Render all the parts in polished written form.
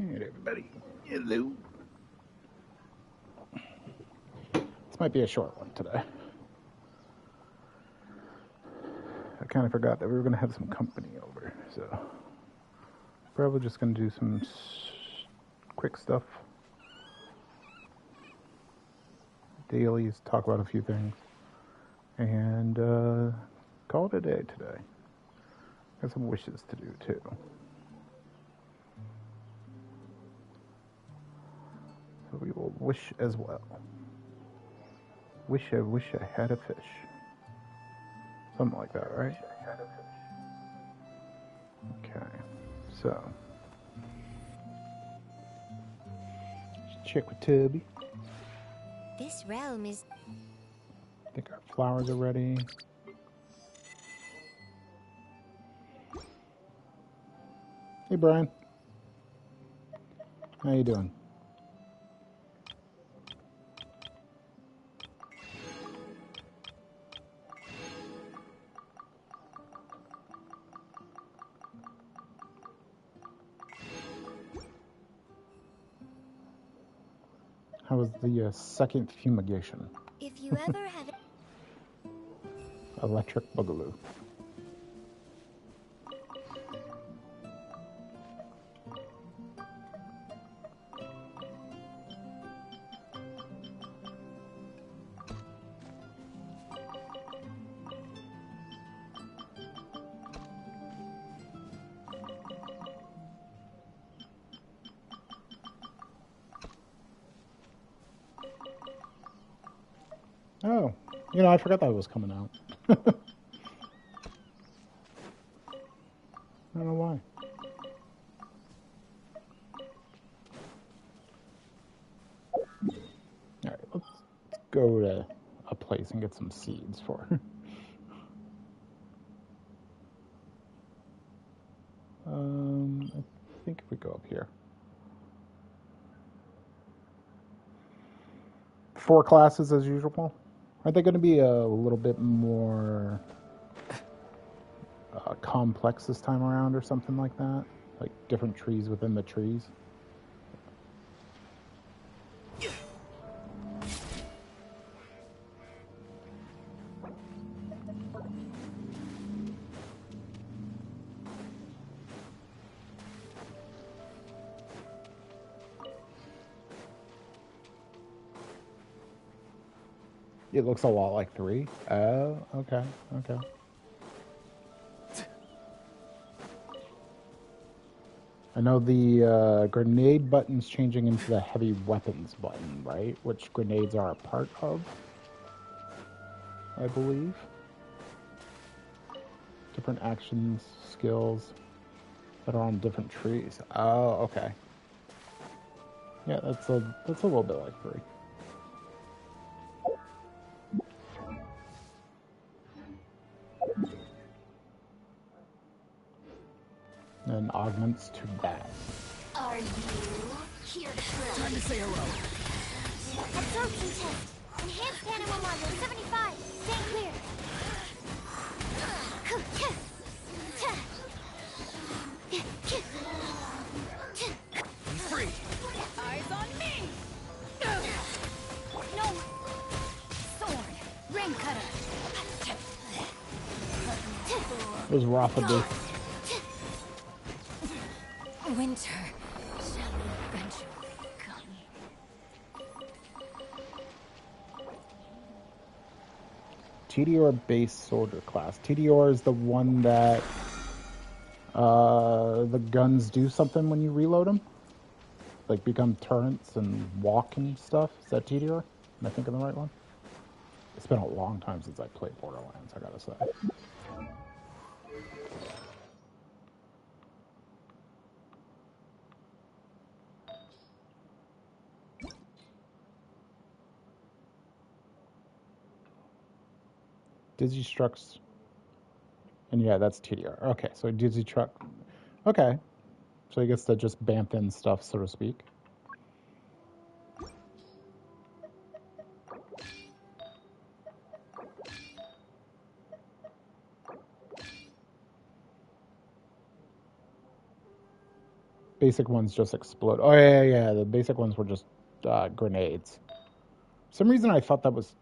Alright, everybody. Hello. This might be a short one today. I kind of forgot that we were going to have some company over, so probably just going to do some quick stuff. Dailies, talk about a few things, and call it a day today. Got some wishes to do too. So we will wish as well. I wish I had a fish. Something like that, right? Okay, so let's check with Tubby. This realm is... I think our flowers are ready. Hey, Brian. How you doing? How was the second fumigation? If you ever have... Electric Boogaloo. Oh, you know, I forgot that was coming out. I don't know why. Alright, let's go to a place and get some seeds for her. I think if we go up here. 4 classes as usual. Are they going to be a little bit more complex this time around or something like that? Like different trees within the trees? It looks a lot like 3. Oh, okay, okay. I know the grenade button's changing into the heavy weapons button, right? Which grenades are a part of, I believe. Different actions, skills that are on different trees. Oh, okay. Yeah, that's a little bit like 3. And augments to that. Are you here to play? Time to say hello. Absorption test. Enhanced animal module 75. Stay clear. He's free. Eyes on me. No. Sword. Ring cutter. It was Rothaby. Winter shall eventually come. TDR base soldier class. TDR is the one that the guns do something when you reload them? Like become turrets and walk and stuff? Is that TDR? Am I thinking the right one? It's been a long time since I played Borderlands, I gotta say. Dizzy Strucks. And yeah, that's TDR. Okay, so Dizzy Truck. Okay. So I guess that just bamf in stuff, so to speak. basic ones just explode. Oh, yeah. The basic ones were just grenades. For some reason, I thought that was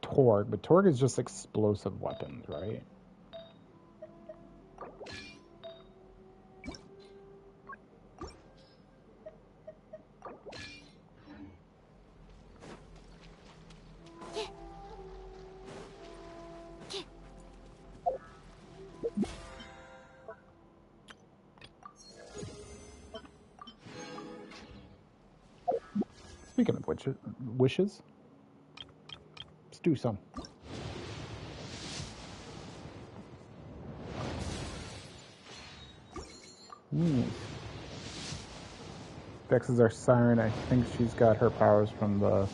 Torg, but Torg is just explosive weapons, right? Speaking of wishes, let's do some. Vex is our siren. I think she's got her powers from the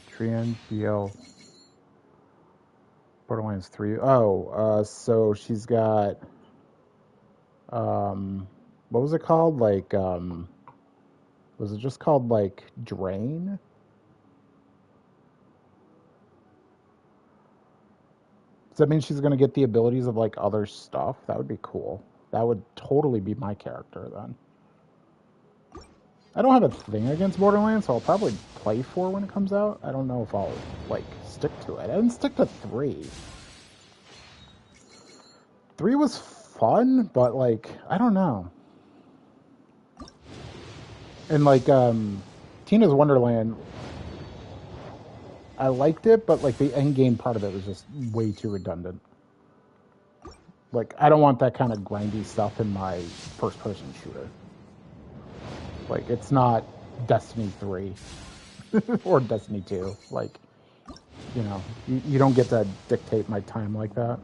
Trian BL Borderlands 3. Oh, so she's got what was it called? Like was it just called like Drain? Does that mean she's gonna get the abilities of like other stuff? That would be cool. That would totally be my character then. I don't have a thing against Borderlands, so I'll probably play 4 when it comes out. I don't know if I'll like stick to it. I didn't stick to 3. 3 was fun, but like I don't know. And like Tina's Wonderland, I liked it, but like the end game part of it was just way too redundant. Like I don't want that kind of grindy stuff in my first person shooter. Like it's not Destiny 3 or Destiny 2. Like, you know, you don't get to dictate my time like that.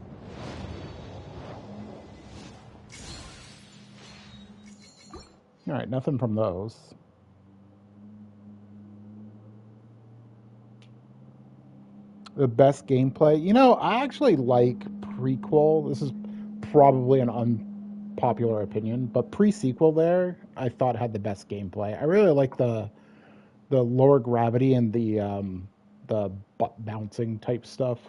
All right, nothing from those. The best gameplay, you know, I actually like prequel. This is probably an unpopular opinion, but pre-sequel there, I thought had the best gameplay. I really like the lower gravity and the butt bouncing type stuff.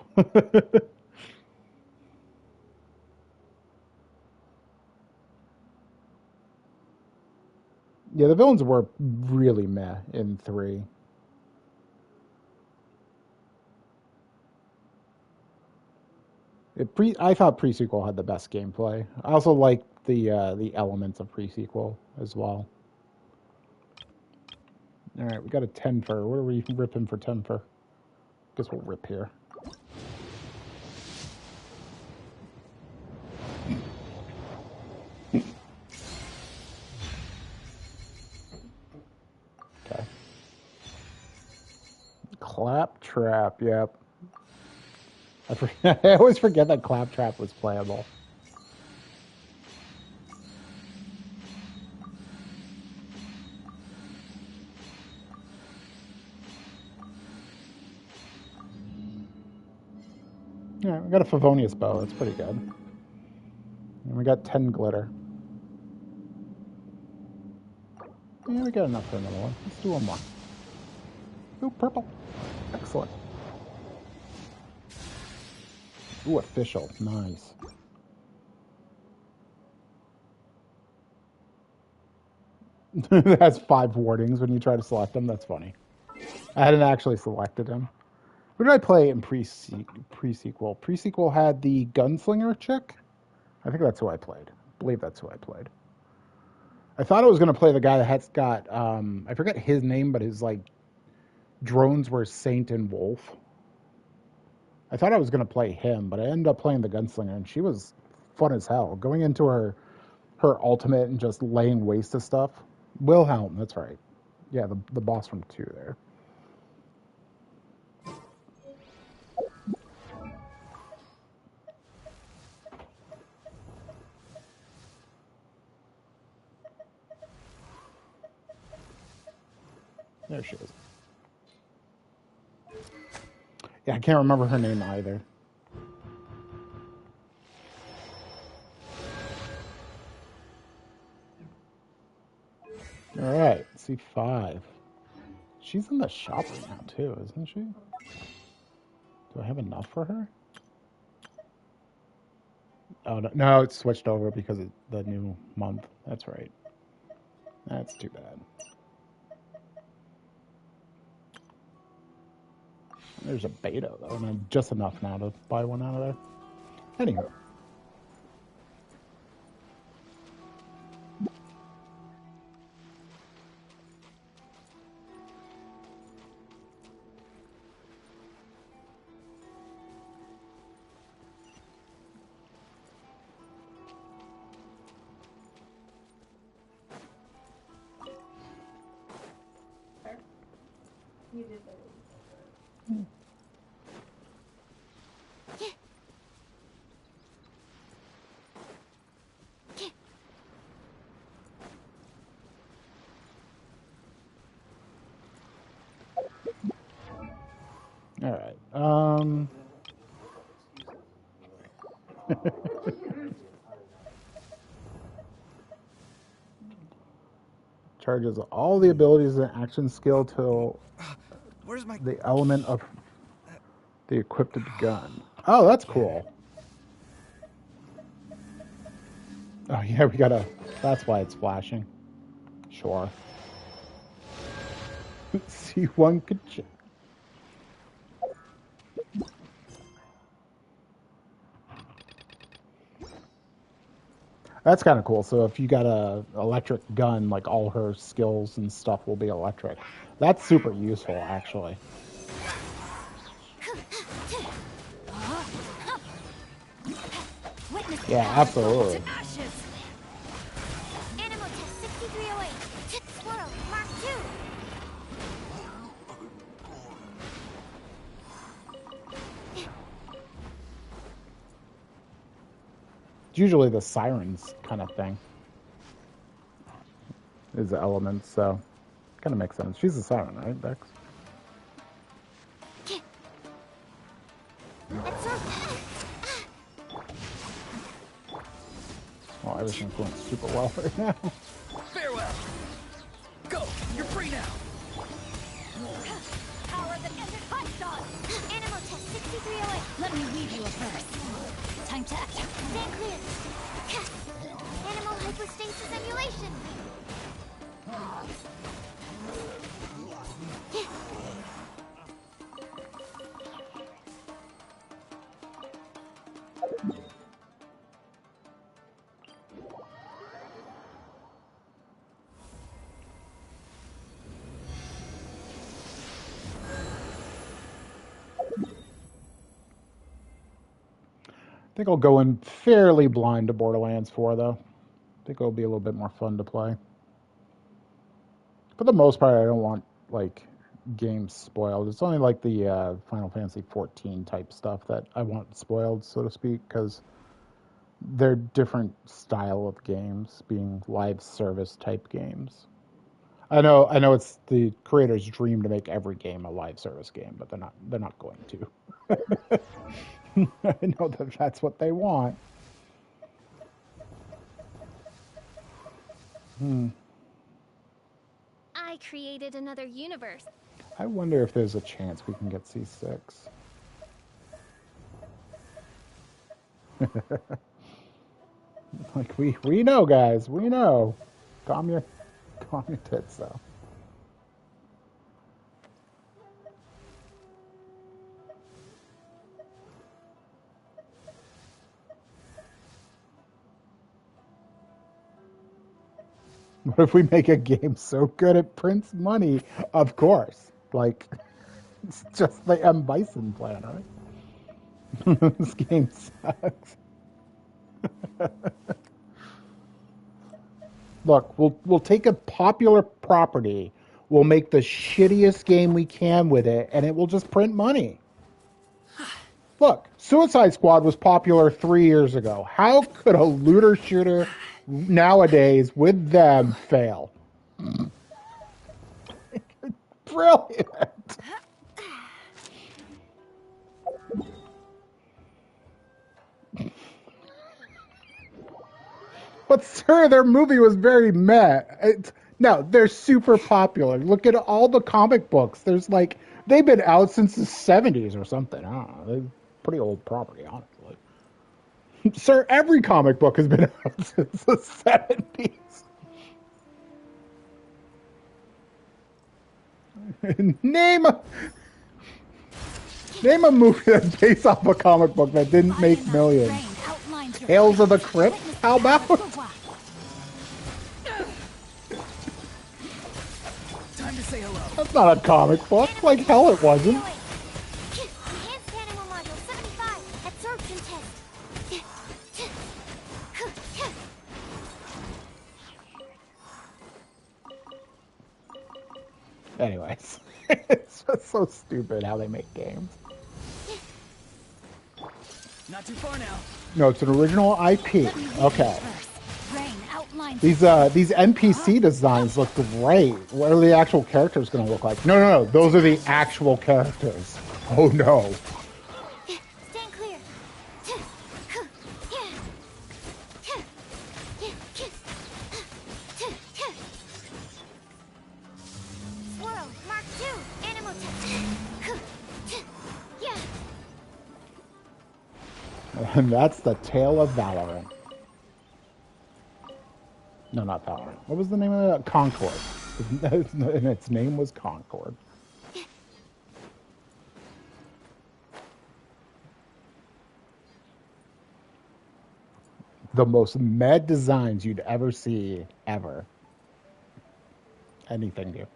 Yeah, the villains were really meh in 3. I thought pre-sequel had the best gameplay. I also liked the elements of pre-sequel as well. All right, we got a 10 for. What are we ripping for 10 for? Guess we'll rip here. Okay. Claptrap, yep. I always forget that Claptrap was playable. Yeah, we got a Favonius bow. That's pretty good. And we got 10 glitter. Yeah, we got enough for another one. Let's do one more. Ooh, purple. Excellent. Ooh, official. Nice. That's 5 wardings when you try to select them. That's funny. I hadn't actually selected him. Who did I play in pre-sequel? Pre-sequel had the gunslinger chick. I think that's who I played. I believe that's who I played. I thought I was going to play the guy that has got, I forget his name, but his like drones were Saint and Wolf. I thought I was going to play him, but I ended up playing the gunslinger, and she was fun as hell. Going into her ultimate and just laying waste to stuff. Wilhelm, that's right. Yeah, the boss from 2 there. There she is. Yeah, I can't remember her name either. All right, C5. She's in the shop right now too, isn't she? Do I have enough for her? Oh no, no, it's switched over because of the new month. That's right. That's too bad. There's a beta, though, and just enough now to buy one out of there. Anywho. You did better. All right. Charges all the abilities and action skill till Where's my the element of the equipped gun. Oh, that's cool. Oh yeah, we gotta. That's why it's flashing. Sure. C1 could. That's kind of cool. So if you got a electric gun, like all her skills and stuff will be electric. That's super useful, actually. Yeah, absolutely. Animal test 6308. Squirrel, Mark 2. It's usually the sirens kind of thing. Is the elements, so kind of makes sense. She's a siren, right, Bex? Well, everything's going super well right now. farewell? Go! You're free now! Power that ended Python! Animal test 6308. Let me leave you a first. Time to act. Stand clear. Animal hypostasis emulation. I think I'll go in fairly blind to Borderlands 4, though. I think it'll be a little bit more fun to play. For the most part, I don't want, like, games spoiled. It's only, like, the Final Fantasy 14 type stuff that I want spoiled, so to speak, because they're different style of games, being live service type games. I know it's the creator's dream to make every game a live service game, but they're not going to. I know that's what they want. I created another universe. I wonder if there's a chance we can get C6. Like we know, guys. We know. Calm your tits, though. What if we make a game so good it prints money? Of course. Like, it's just the M. Bison plan, right? This game sucks. Look, we'll take a popular property, we'll make the shittiest game we can with it, and it will just print money. Look, Suicide Squad was popular 3 years ago. How could a looter shooter nowadays with them fail? Brilliant. But sir, their movie was very meh. No, they're super popular. Look at all the comic books. There's like they've been out since the 70s or something. I don't know. They're pretty old property, honestly. Sir, every comic book has been out since the 70s. name a name a movie that's based off a comic book that didn't Body make and mind. millions. Brain outlines your Tales of the fate. Crypt? Witness How the power about? of the wild. Time to say hello. That's not a comic book. Like hell it wasn't. Enhanced animal module 75. Absorption test. Anyways, it's just so stupid how they make games. Not too far now. No, it's an original IP. Let me read Okay. these first. Brain outlines These NPC designs look great. What are the actual characters going to look like? No, no, no. Those are the actual characters. Oh no. Stand clear. Swirl, Mark 2, animal test. Yeah. And that's the tale of Valorant. No, not Valorant. What was the name of that? Concord. And its name was Concord. The most mad designs you'd ever see, ever. Anything new.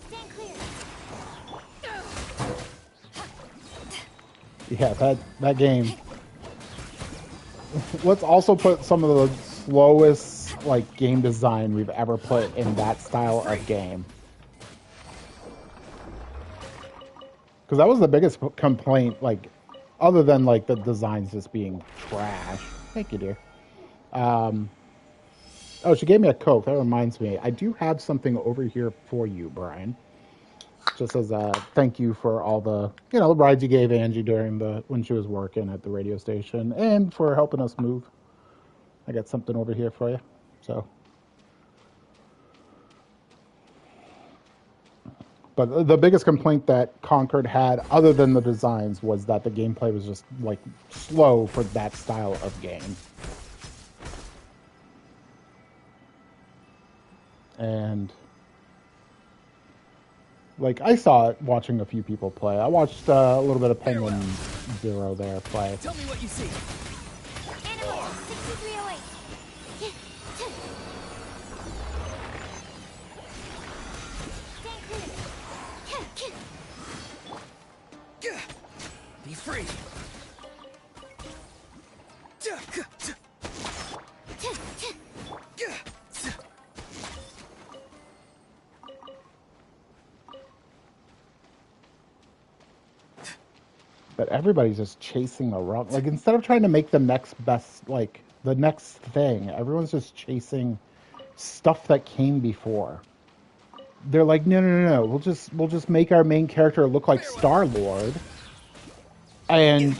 Stand clear. Yeah, that game. Let's also put some of the slowest like game design we've ever put in that style of game. Because that was the biggest complaint, like, other than like the designs just being trash. Thank you, dear. Oh, she gave me a Coke. That reminds me. I do have something over here for you, Brian. Just as a thank you for all the, the rides you gave Angie during when she was working at the radio station, and for helping us move. I got something over here for you. So, but the biggest complaint that Concord had, other than the designs, was that the gameplay was just like slow for that style of game. And like, I saw it watching a few people play. I watched a little bit of Penguin Zero there play. Tell me what you see. Animal test 6308. Stand clear. Be free. But everybody's just chasing around. Like, instead of trying to make the next best, like, the next thing, everyone's just chasing stuff that came before. They're like, no, no, no, no. We'll just make our main character look like Star-Lord, and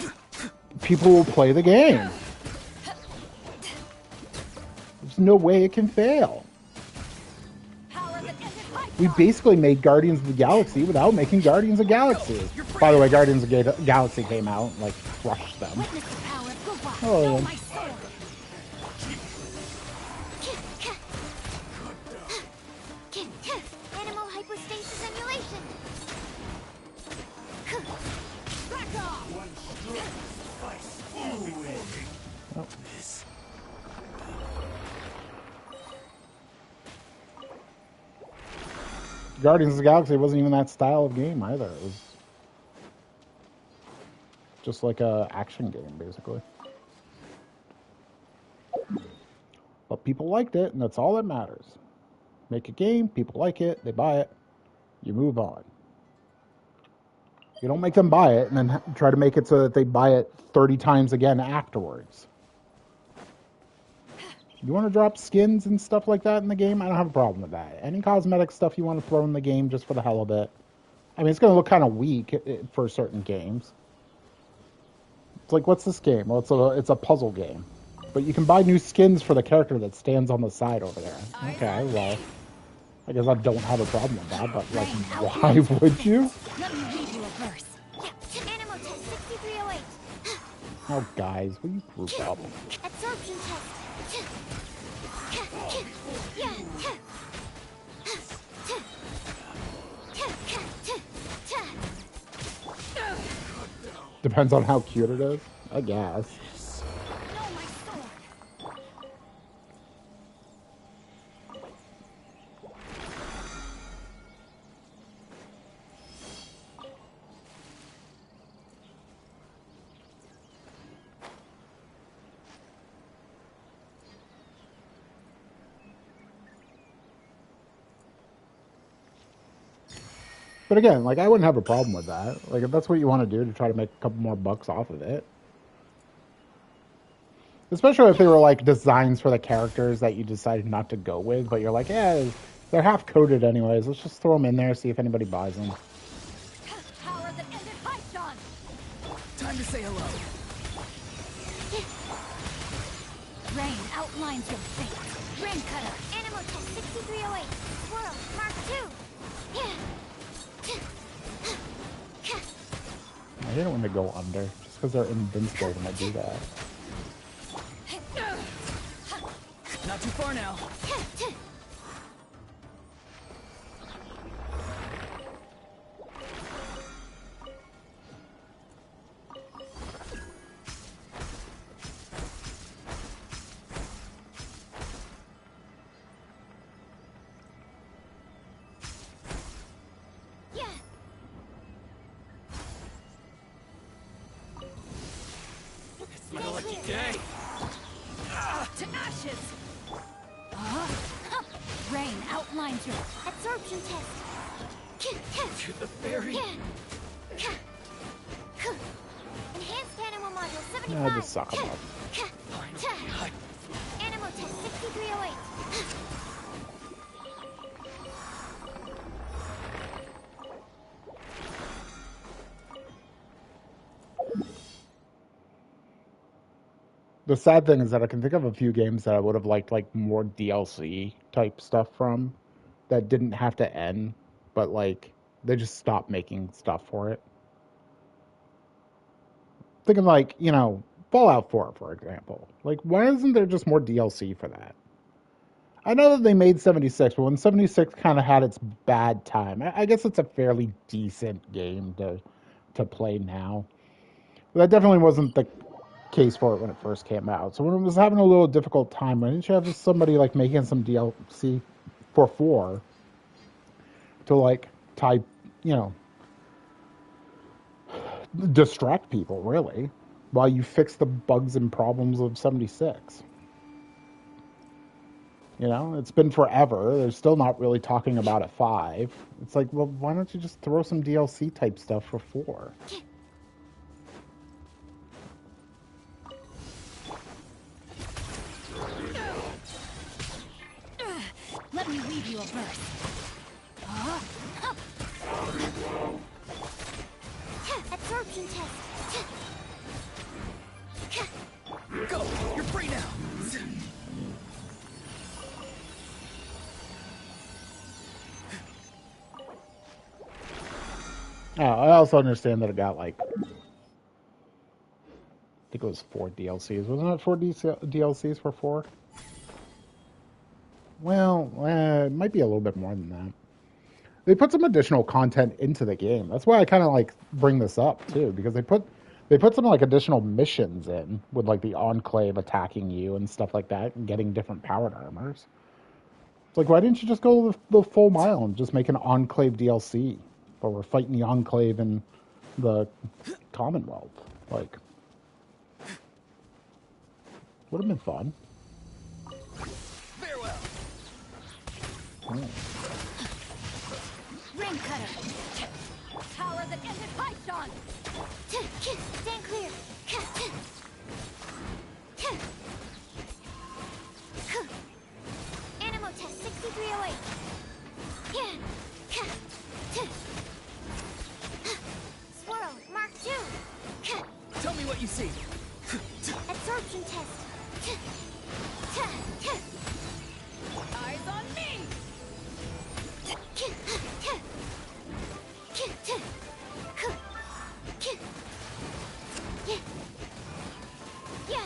people will play the game. There's no way it can fail. We basically made Guardians of the Galaxy without making Guardians of the Galaxy. By the way, Guardians of the Galaxy came out and, like, crushed them. Oh, yeah. Animal hypostasis emulation. Guardians of the Galaxy wasn't even that style of game either. It was just like a action game, basically. But people liked it, and that's all that matters. Make a game, people like it, they buy it, you move on. You don't make them buy it and then try to make it so that they buy it 30 times again afterwards. You want to drop skins and stuff like that in the game? I don't have a problem with that. Any cosmetic stuff you want to throw in the game just for the hell of it. I mean, it's going to look kind of weak for certain games. It's like, what's this game? Well, it's a puzzle game. But you can buy new skins for the character that stands on the side over there. Okay, well, I guess I don't have a problem with that, but, like, why would you? Let me read you a verse. Animal test 6308. Oh, guys, will you group up? Absorption test. Depends on how cute it is, I guess. No, my sword. But again, like, I wouldn't have a problem with that. Like, if that's what you want to do to try to make a couple more bucks off of it. Especially if they were, like, designs for the characters that you decided not to go with, but you're like, yeah, they're half coded anyways. Let's just throw them in there, see if anybody buys them. Power that ended Python. Time to say hello. Rain outlines your fate. Rain cutter. Animal test 6308. Swirl, Mark 2. I hate it when they go under, just because they're invincible when I do that. Not too far now. Yeah. It's my lucky day. To ashes. Rain outlines your Absorption test. To the fairy. Enhanced animal module 75. Yeah, I just suck them up. Animal test 6308. The sad thing is that I can think of a few games that I would have liked, like, more DLC type stuff from that didn't have to end, but, like, they just stopped making stuff for it. Thinking, like, you know, Fallout 4, for example. Like, why isn't there just more DLC for that? I know that they made 76, but when 76 kind of had its bad time, I guess it's a fairly decent game to play now. But that definitely wasn't the case for it when it first came out. So when it was having a little difficult time, why didn't you have somebody like making some DLC for 4 to like type, you know, distract people really while you fix the bugs and problems of 76? You know, it's been forever. They're still not really talking about it 5. It's like, well, why don't you just throw some DLC type stuff for 4? Let me read you a verse. Absorption test. Go! You're free now! I also understand that it got like, I think it was 4 DLCs. Wasn't it 4 DLCs for 4? Well, it might be a little bit more than that. They put some additional content into the game. That's why I kind of like bring this up too, because they put some like additional missions in with like the Enclave attacking you and stuff like that, and getting different powered armors. It's like, why didn't you just go the full mile and just make an Enclave DLC, or we're fighting the Enclave in the Commonwealth? Like, would have been fun. Farewell! Rain cutter. Power that ended Python. Stand clear. Animal test 6308. Swirl, Mark 2. Tell me what you see. Absorption test. Eyes on me.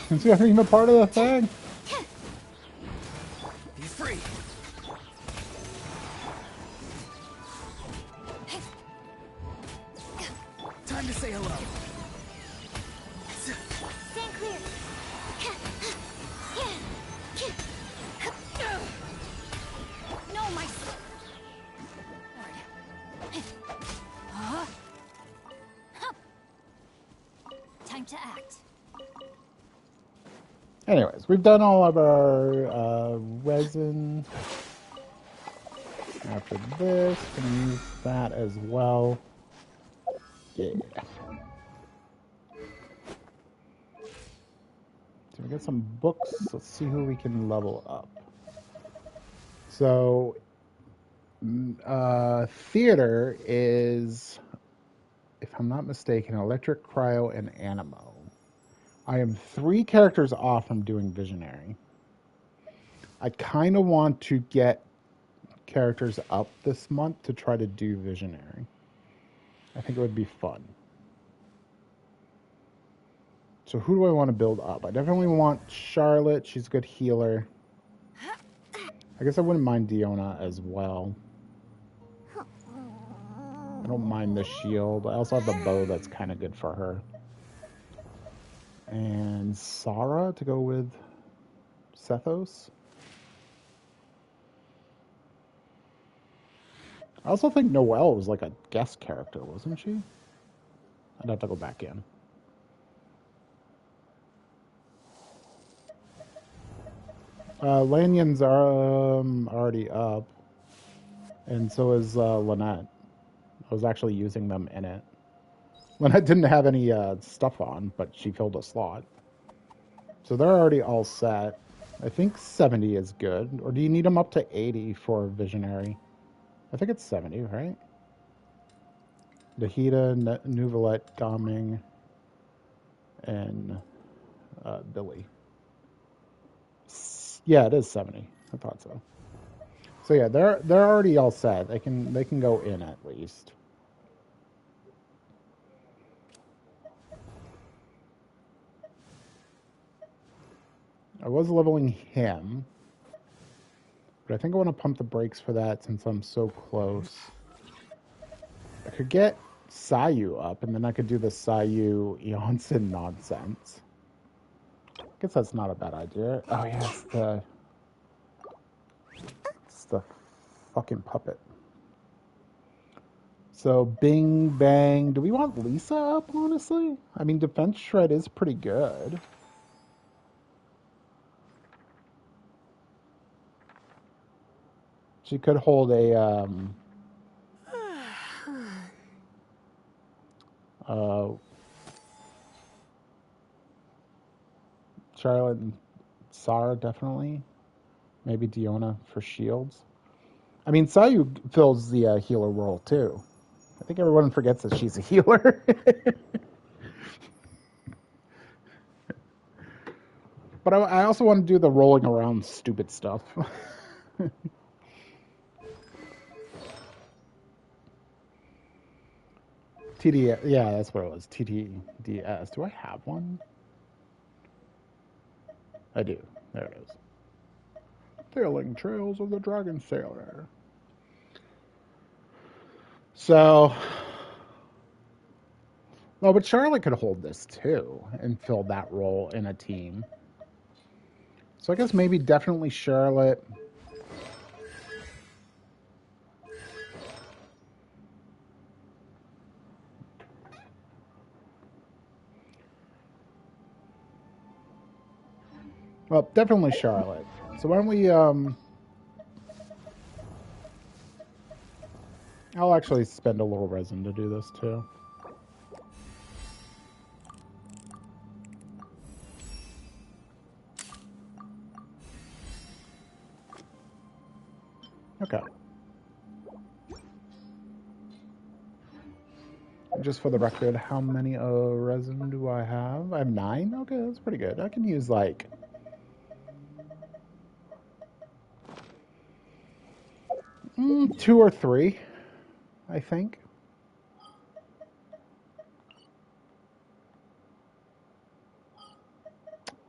Considering the part of the thing. Anyways, we've done all of our resin. After this, gonna use that as well. Yeah. So we got some books. Let's see who we can level up. So, theater is, if I'm not mistaken, electric, cryo, and animo. I am 3 characters off from doing visionary. I kind of want to get characters up this month to try to do visionary. I think it would be fun. So who do I want to build up? I definitely want Charlotte. She's a good healer. I guess I wouldn't mind Diona as well. I don't mind the shield. I also have the bow that's kind of good for her. And Sarah to go with Sethos. I also think Noelle was like a guest character, wasn't she? I'd have to go back in. Lanyon's already up. And so is Lynette. I was actually using them in it. Lynette didn't have any stuff on, but she filled a slot. So they're already all set. I think 70 is good. Or do you need them up to 80 for Visionary? I think it's 70, right? Nahida, Nuvalette, Gaming, and Billy. Yeah, it is 70. I thought so. So yeah, they're already all set. They can go in at least. I was leveling him, but I think I want to pump the brakes for that since I'm so close. I could get Sayu up, and then I could do the Sayu Eonson nonsense. I guess that's not a bad idea. Oh yeah, it's the fucking puppet. So Bing Bang. Do we want Lisa up, honestly? I mean, Defense Shred is pretty good. She could hold a Charlotte and Sarah definitely. Maybe Diona for shields. I mean, Sayu fills the healer role too. I think everyone forgets that she's a healer. But I also want to do the rolling around stupid stuff. TD, yeah, that's what it was. TTDS. Do I have one? I do. There it is. Sailing Trails of the Dragon Sailor. So, no, but Charlotte could hold this too and fill that role in a team. So I guess maybe definitely Charlotte. Well, definitely Charlotte. So why don't we I'll actually spend a little resin to do this too. Okay. Just for the record, how many resin do I have? I have 9? Okay, that's pretty good. I can use like 2 or 3, I think.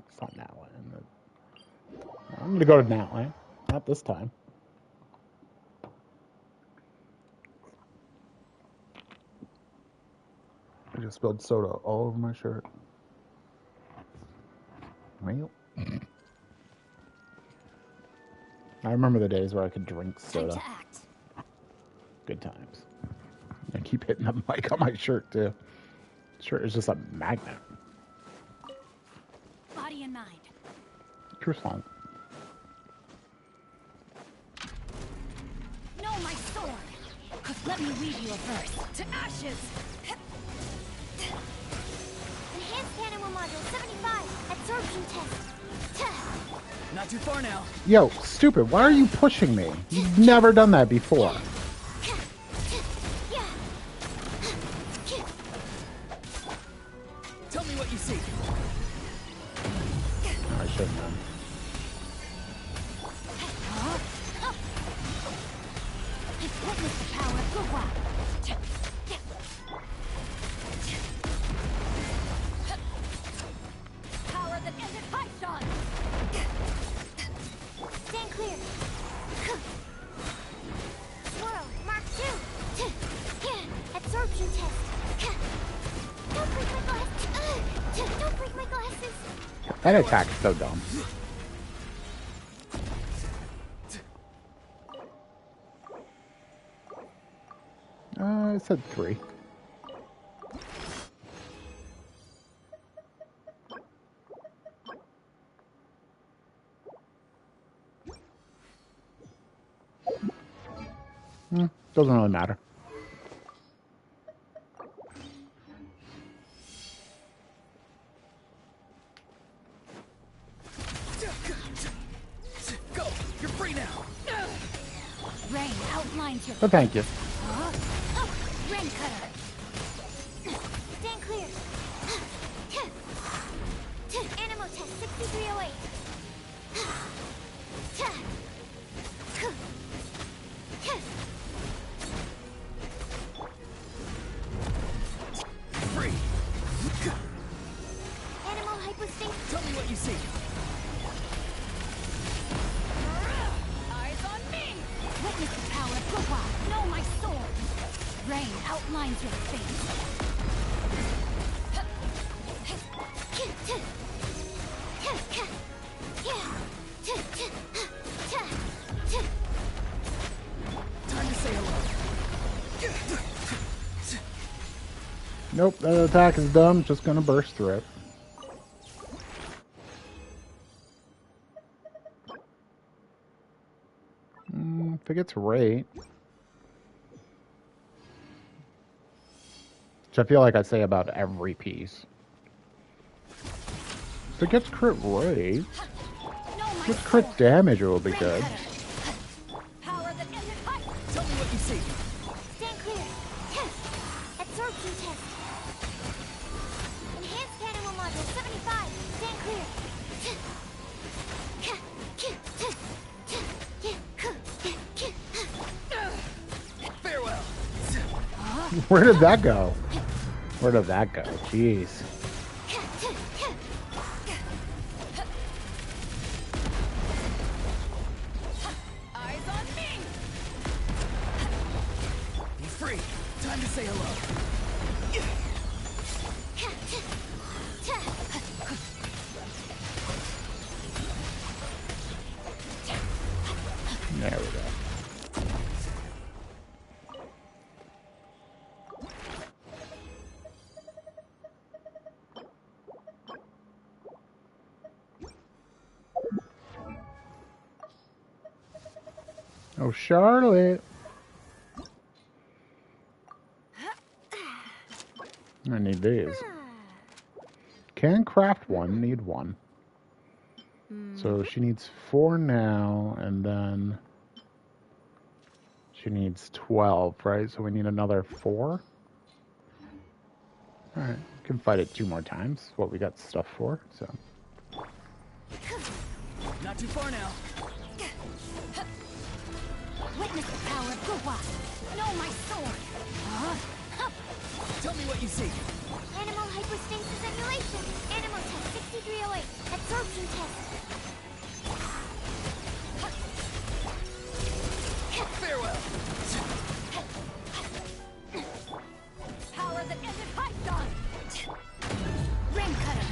It's not Natlan. I'm going to go to Natlan. Not this time. I just spilled soda all over my shirt. Well, I remember the days where I could drink Time soda. to act. Good times. I keep hitting the mic on my shirt too. Shirt is just a magnet. body and mind. Croissant. No, my sword. Let me read you a verse. To ashes. Enhanced animal module 75. Absorption test. Not too far now. Yo, stupid, why are you pushing me? You've never done that before. Tell me what you see. I shouldn't have. Witness the power of Gugwa. Power that ended Python. Stand clear. Swirl. Mark 2. Absorption test. Don't break my glasses. Don't break my glasses. That attack is so dumb. I said 3. Doesn't really matter. Go! You're free now! Rain outlines your But thank you. Rain cutter. Stand clear. Animal test 6308. Free! Animal hypostasis. Tell me what you see. Eyes on me. Witness the power of Gugwa. Know my sword. Rain outlines your face. Time to say hello. Nope, that attack is dumb. Just gonna burst through it. If it gets rate, which I feel like I say about every piece. If it gets crit rate, Know my with crit sword. damage, it will be Rain good. cutter. Power that ended Python. Tell me what you see. Stand clear. Absorption test. Enhanced animal module 75. Stand clear. Farewell. Where did that go? Where did that go? Jeez. Eyes on me. Be free. Time to say hello. There we go. Oh, Charlotte. I need these. Can craft one, need one. So she needs 4 now, and then she needs 12, right? So we need another 4. Alright, we can fight it 2 more times. What we got stuff for, so. Not too far now. Witness the power of Gugwa. Know my sword. Tell me what you see. Animal hypostasis emulation. Animal test 6308. Absorption test. Farewell. Power that ended Python. Rain cutter.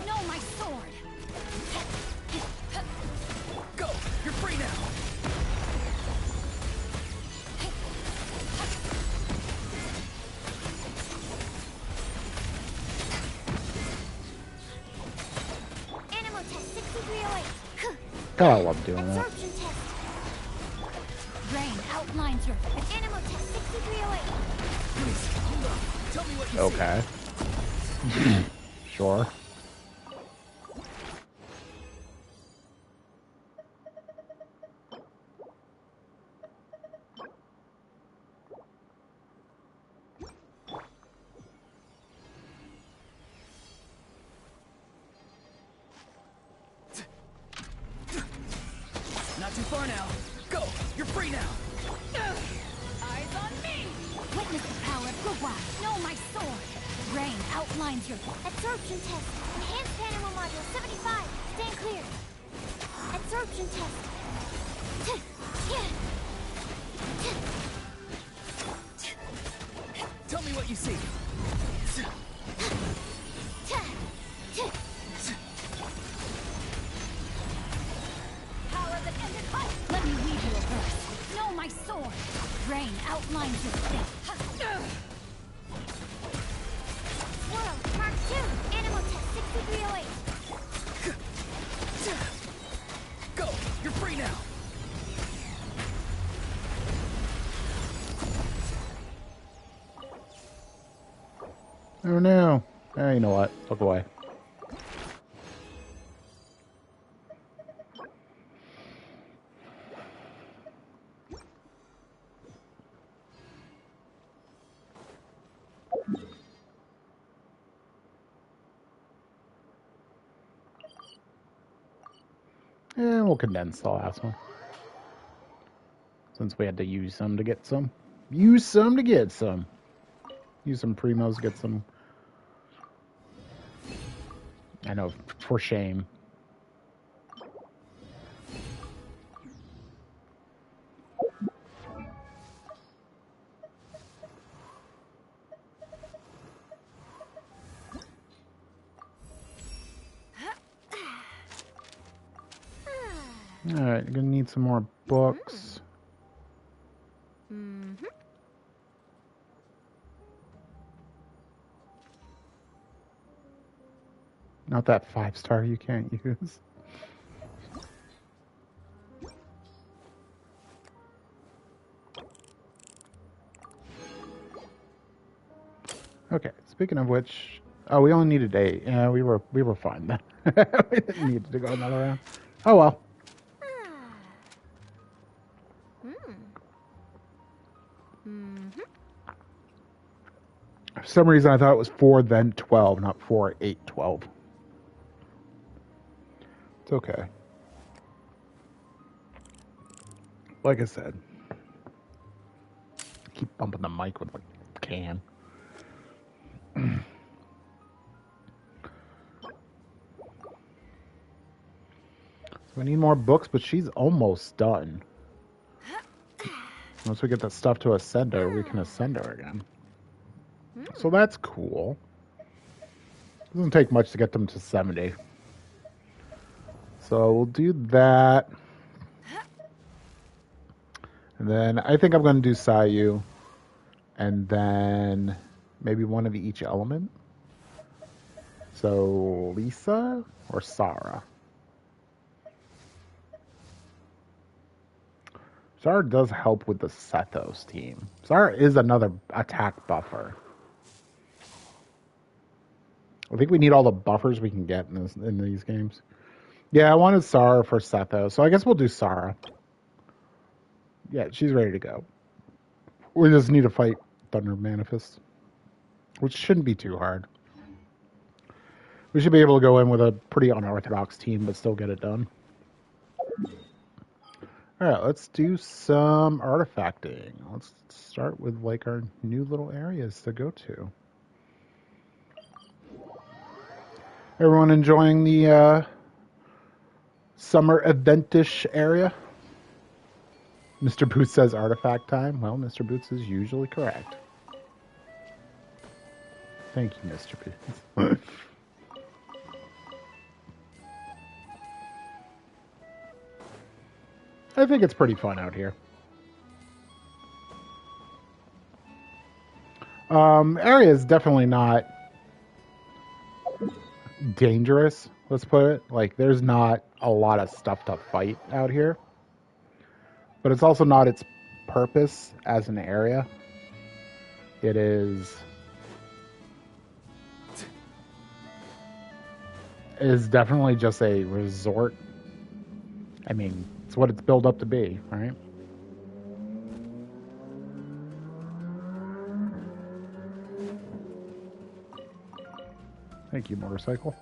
Know my sword. Go! You're free now! God, I love doing that. Absorption test. Rain outlines your Animal test 6308. Please, hold on. Tell me what you Okay. Sure. see. Not too far now. Go! You're free now! eyes on me. Witness the power of Gugwa. Know my sword. Rain outlines your Absorption test. Enhanced animal module 75. Stand clear. Absorption test. Tell me what you see. power that ended life. Let me weave you a verse. Know my sword. Rain outlines your fate. World Mark 2. Animal test 6308. Go! You're free now! Oh no. You know what? Look away. And we'll condense the last one. Since we had to use some to get some. Use some to get some. Use some primos, get some. I know, for shame. Alright, you're gonna need some more books. Not that 5-star you can't use. Okay, speaking of which, oh, we only needed 8. Yeah, we were fine then. We didn't need to go another round. Oh well. For some reason I thought it was 4 then 12, not 4, 8, 12. It's okay. Like I said, I keep bumping the mic with a can. We need more books, but she's almost done. Once we get that stuff to ascend her, we can ascend her again. So that's cool. Doesn't take much to get them to 70. So we'll do that. And then I think I'm going to do Sayu. And then maybe one of each element. So Lisa or Sarah? Sarah does help with the Sethos team. Sarah is another attack buffer. I think we need all the buffers we can get in these games. Yeah, I wanted Sarah for Sethos, so I guess we'll do Sarah. Yeah, she's ready to go. We just need to fight Thunder Manifest, which shouldn't be too hard. We should be able to go in with a pretty unorthodox team, but still get it done. All right, let's do some artifacting. Let's start with like our new little areas to go to. Everyone enjoying the summer eventish area? Mr. Boots says artifact time. Well, Mr. Boots is usually correct. Thank you, Mr. Boots. I think it's pretty fun out here. Area is definitely not dangerous, let's put it. Like, there's not a lot of stuff to fight out here. But it's also not its purpose as an area. It is definitely just a resort. I mean, it's what it's built up to be, right? Thank you, motorcycle.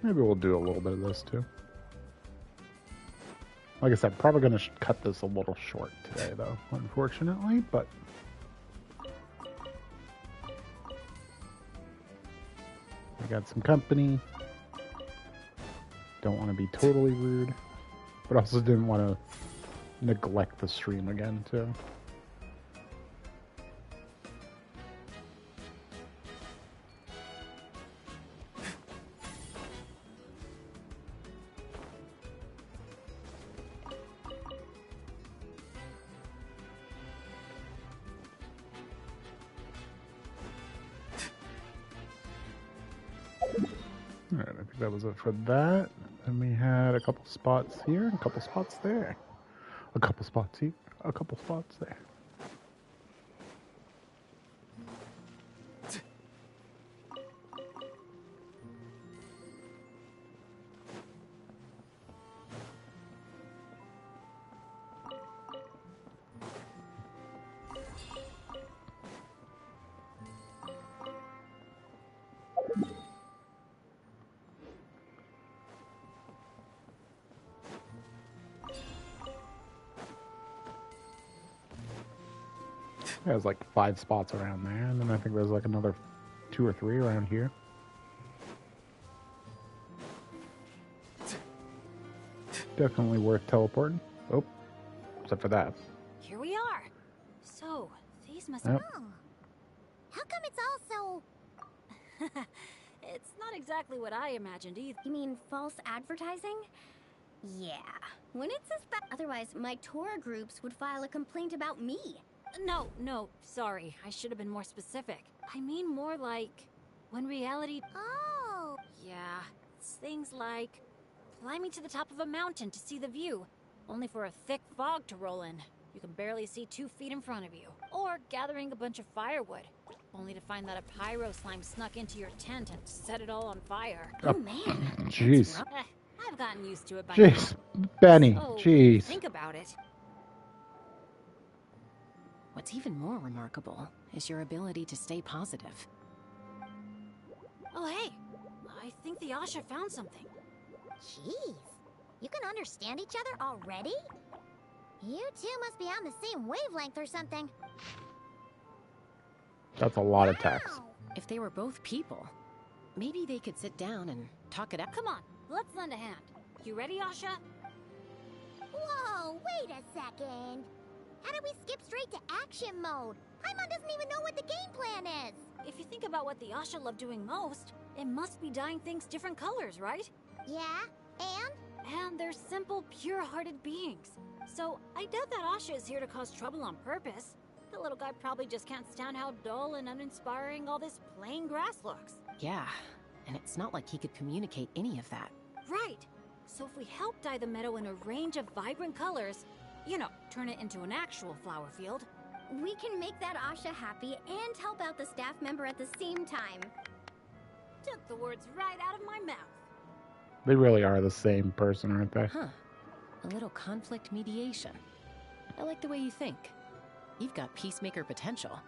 Maybe we'll do a little bit of this too. Like I said, probably going to cut this a little short today, though, unfortunately, but I got some company. Don't want to be totally rude, but also didn't want to neglect the stream again, too. Alright, I think that was it for that. And we had a couple spots here, a couple spots there. A couple spots here, a couple spots there. There's like 5 spots around there, and then I think there's like another 2 or 3 around here. Definitely worth teleporting. Oh, except for that. Here we are. So, these must Yep. Oh. How come it's all so... It's not exactly what I imagined either. You mean false advertising? Yeah. When it's otherwise, my tour groups would file a complaint about me. No, sorry. I should have been more specific. I mean more like when reality... Oh. Yeah, it's things like climbing to the top of a mountain to see the view, only for a thick fog to roll in. You can barely see 2 feet in front of you. Or gathering a bunch of firewood, only to find that a pyro slime snuck into your tent and set it all on fire. Oh, man. Jeez. I've gotten used to it by now. Jeez. Benny. So, Jeez. think about it. What's even more remarkable is your ability to stay positive. Oh, hey. I think the Asha found something. Jeez. You can understand each other already? You two must be on the same wavelength or something. That's a lot of text. Wow. If they were both people, maybe they could sit down and talk it out. Come on, let's lend a hand. You ready, Asha? Whoa, wait a second. How did we skip straight to action mode? Paimon doesn't even know what the game plan is. If you think about what the Asha love doing most, it must be dyeing things different colors, right? Yeah, and? And they're simple, pure-hearted beings. So I doubt that Asha is here to cause trouble on purpose. The little guy probably just can't stand how dull and uninspiring all this plain grass looks. Yeah, and it's not like he could communicate any of that. Right. So if we help dye the meadow in a range of vibrant colors, you know, turn it into an actual flower field. We can make that Asha happy and help out the staff member at the same time. Took the words right out of my mouth. They really are the same person, aren't they? Huh. A little conflict mediation. I like the way you think. You've got peacemaker potential.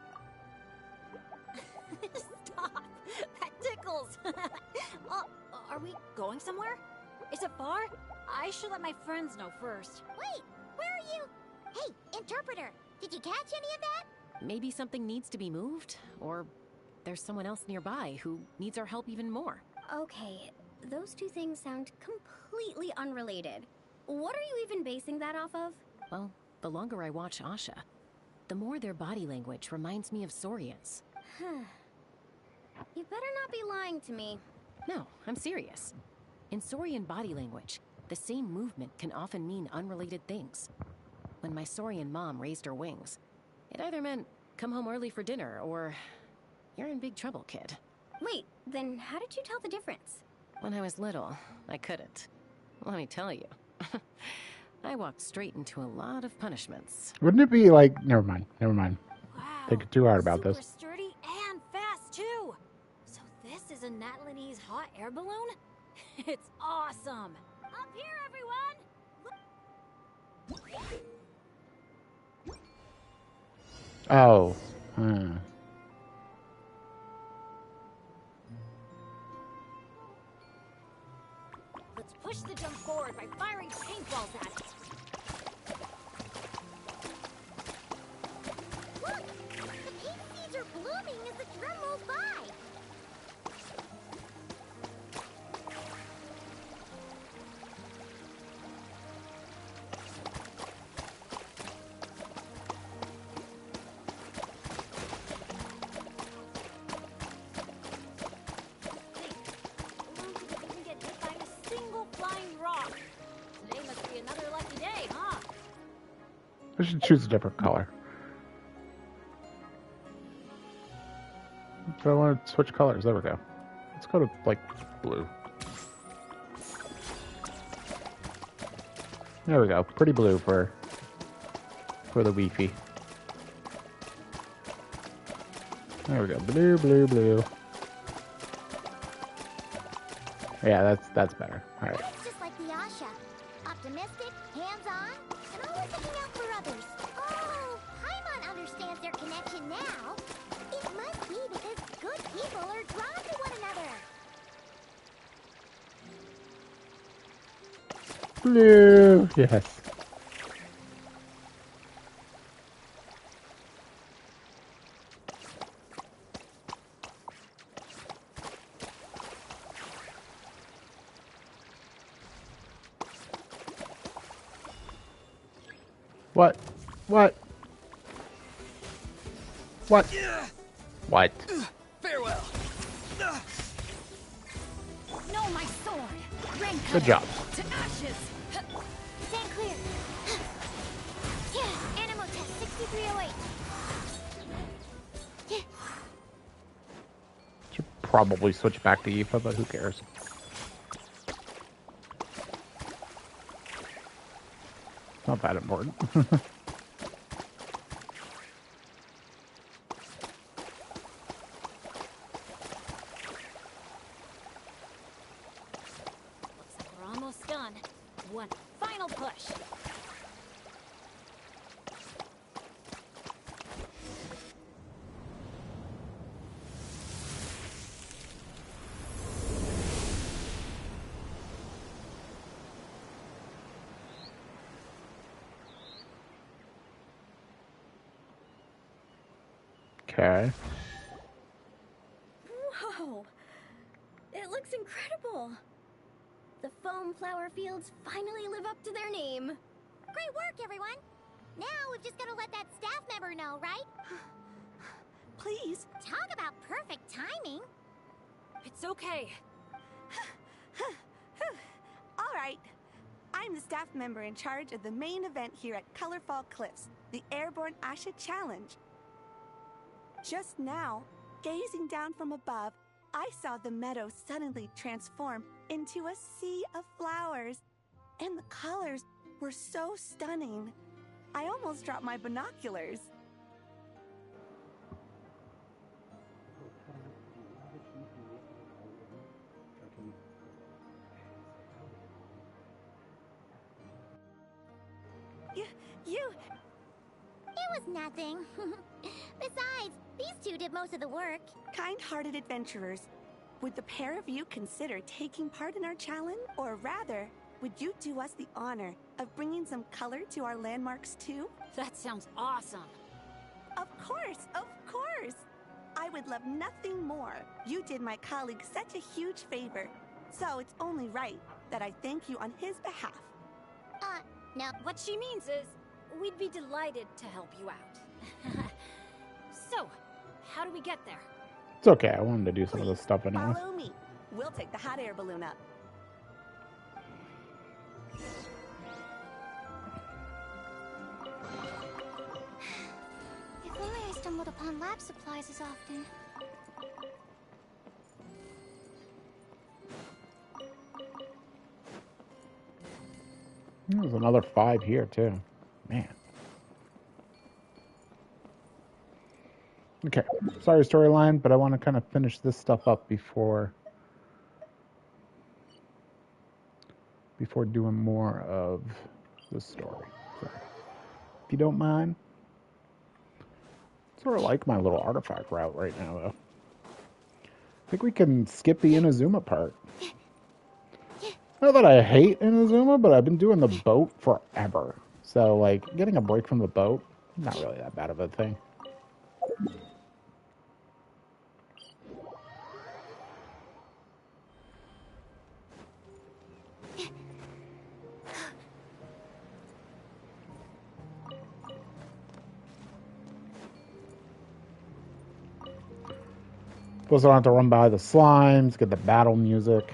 Stop! That tickles! Are we going somewhere? Is it far? I should let my friends know first. Wait, where are you? Hey, interpreter, did you catch any of that? Maybe something needs to be moved, or there's someone else nearby who needs our help even more. Okay, those two things sound completely unrelated. What are you even basing that off of? Well, the longer I watch Asha, the more their body language reminds me of Saurians. You better not be lying to me. No, I'm serious. In Saurian body language, the same movement can often mean unrelated things. When my Saurian mom raised her wings, it either meant, come home early for dinner, or, you're in big trouble, kid. Wait, then how did you tell the difference? When I was little, I couldn't. Let me tell you. I walked straight into a lot of punishments. Wouldn't it be like... Never mind. Wow. Thinking too hard about super this. Sturdy and fast too. So this is a Natlanese hot air balloon? It's awesome. Up here, everyone. Oh. Let's push the jump forward by firing paintballs at it. Look! The pink seeds are blooming as the drum rolls by! Balloons didn't get hit by a single flying rock. Today must be another lucky day, huh? I should choose a different color. If I want to switch colors, there we go. Let's go to, like, blue. There we go. Pretty blue for the Wi-Fi. There we go. Blue, blue, blue. Yeah, that's better. All right. That's just like the Asha. Optimistic, hands-on, and always looking out for others. Oh, Paimon understands their connection now. It must be because good people are drawn to one another. Blue. Yes. What? What? What? What? Farewell. No, my sword. Rain Good job. to ashes. Stand clear. Yeah, Animo test 6308. Yeah. Should probably switch back to Aoife, but who cares? Not that important. Looks like we're almost done. One final push. Okay. Whoa! It looks incredible. The foam flower fields finally live up to their name. Great work, everyone. Now we've just got to let that staff member know, right? Please. Talk about perfect timing. It's okay. All right. I'm the staff member in charge of the main event here at Colorfall Cliffs, the Airborne Asha Challenge. Just now, gazing down from above, I saw the meadow suddenly transform into a sea of flowers. And the colors were so stunning. I almost dropped my binoculars. You... It was nothing. Besides, these two did most of the work. Kind-hearted adventurers, would the pair of you consider taking part in our challenge? Or rather, would you do us the honor of bringing some color to our landmarks too? That sounds awesome. Of course, of course! I would love nothing more. You did my colleague such a huge favor, so it's only right that I thank you on his behalf. No. What she means is, we'd be delighted to help you out. So, how do we get there? It's okay. I wanted to do some of this stuff anyway. Follow me. We'll take the hot air balloon up. If only I stumbled upon lab supplies as often. There's another 5 here too. Man. Okay. Sorry, storyline, but I want to kind of finish this stuff up before doing more of the story. So, if you don't mind. Sort of like my little artifact route right now, though. I think we can skip the Inazuma part. Not that I hate Inazuma, but I've been doing the boat forever. So, like, getting a break from the boat, not really that bad of a thing. Plus, I don't have to run by the slimes, get the battle music.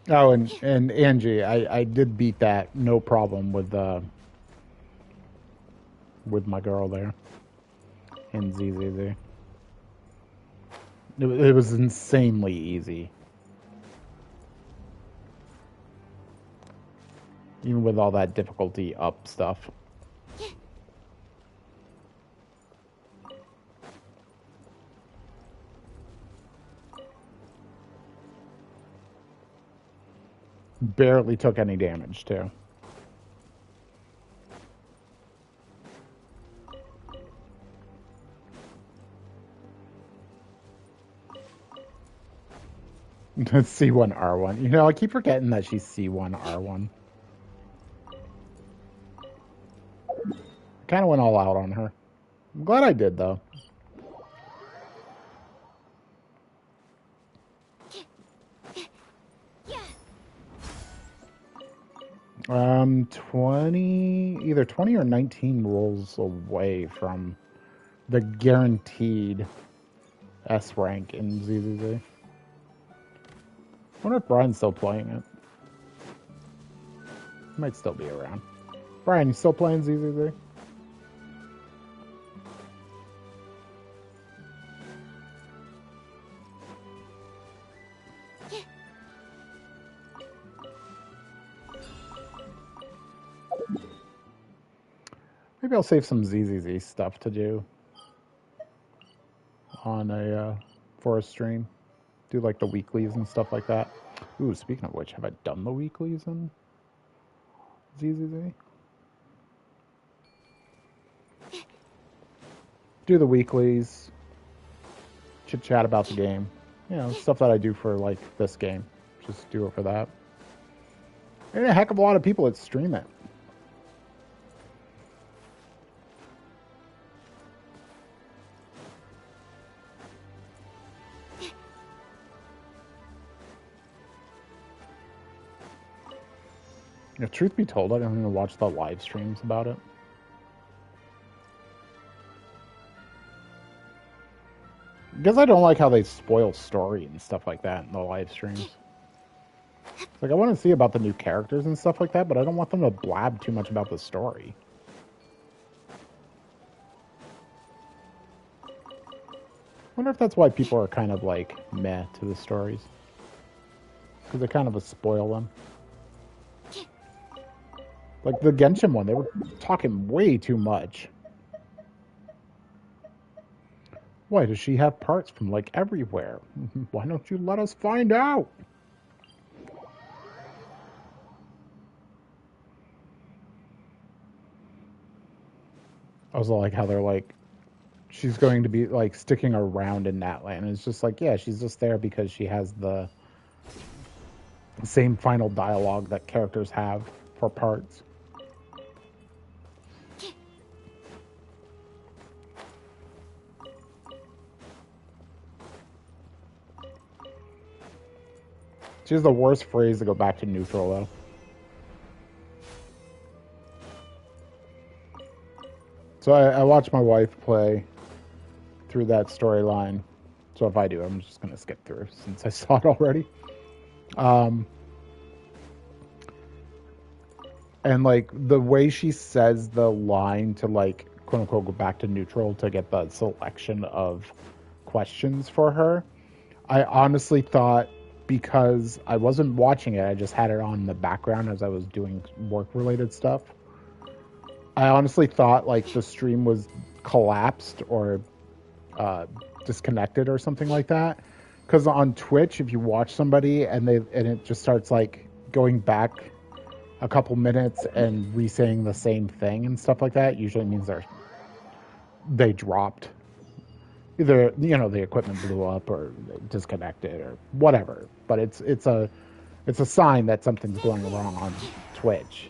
Oh, and Angie, I did beat that, no problem, with my girl there in ZZZ. It was insanely easy. Even with all that difficulty up stuff. Barely took any damage, too. C1R1. You know, I keep forgetting that she's C1R1. Kind of went all out on her. I'm glad I did, though. 20, either 20 or 19 rolls away from the guaranteed S rank in ZZZ. I wonder if Brian's still playing it. He might still be around. Brian, you still playing ZZZ? Maybe I'll save some ZZZ stuff to do on a for a stream. Do like the weeklies and stuff like that. Ooh, speaking of which, have I done the weeklies in ZZZ? Do the weeklies, chit chat about the game. You know, stuff that I do for like this game. Just do it for that. And a heck of a lot of people that stream it. If truth be told, I don't even watch the live streams about it. Because I don't like how they spoil story and stuff like that in the live streams. It's like, I want to see about the new characters and stuff like that, but I don't want them to blab too much about the story. I wonder if that's why people are kind of like meh to the stories. Because they kind of spoil them. Like the Genshin one, they were talking way too much. Why does she have parts from like everywhere? Why don't you let us find out? I also like how they're like, she's going to be like sticking around in that land. And it's just like, yeah, she's just there because she has the the same final dialogue that characters have for parts. She has the worst phrase to go back to neutral, though. So I watched my wife play through that storyline. So if I do, I'm just going to skip through since I saw it already. And like the way she says the line to like quote unquote go back to neutral to get the selection of questions for her, I honestly thought, because I wasn't watching it, I just had it on in the background as I was doing work related stuff. I honestly thought like the stream was collapsed or disconnected or something like that. Because on Twitch, if you watch somebody and it just starts like going back a couple minutes and re-saying the same thing and stuff like that, usually means they dropped. Either the equipment blew up or disconnected or whatever. But it's a sign that something's going wrong on Twitch.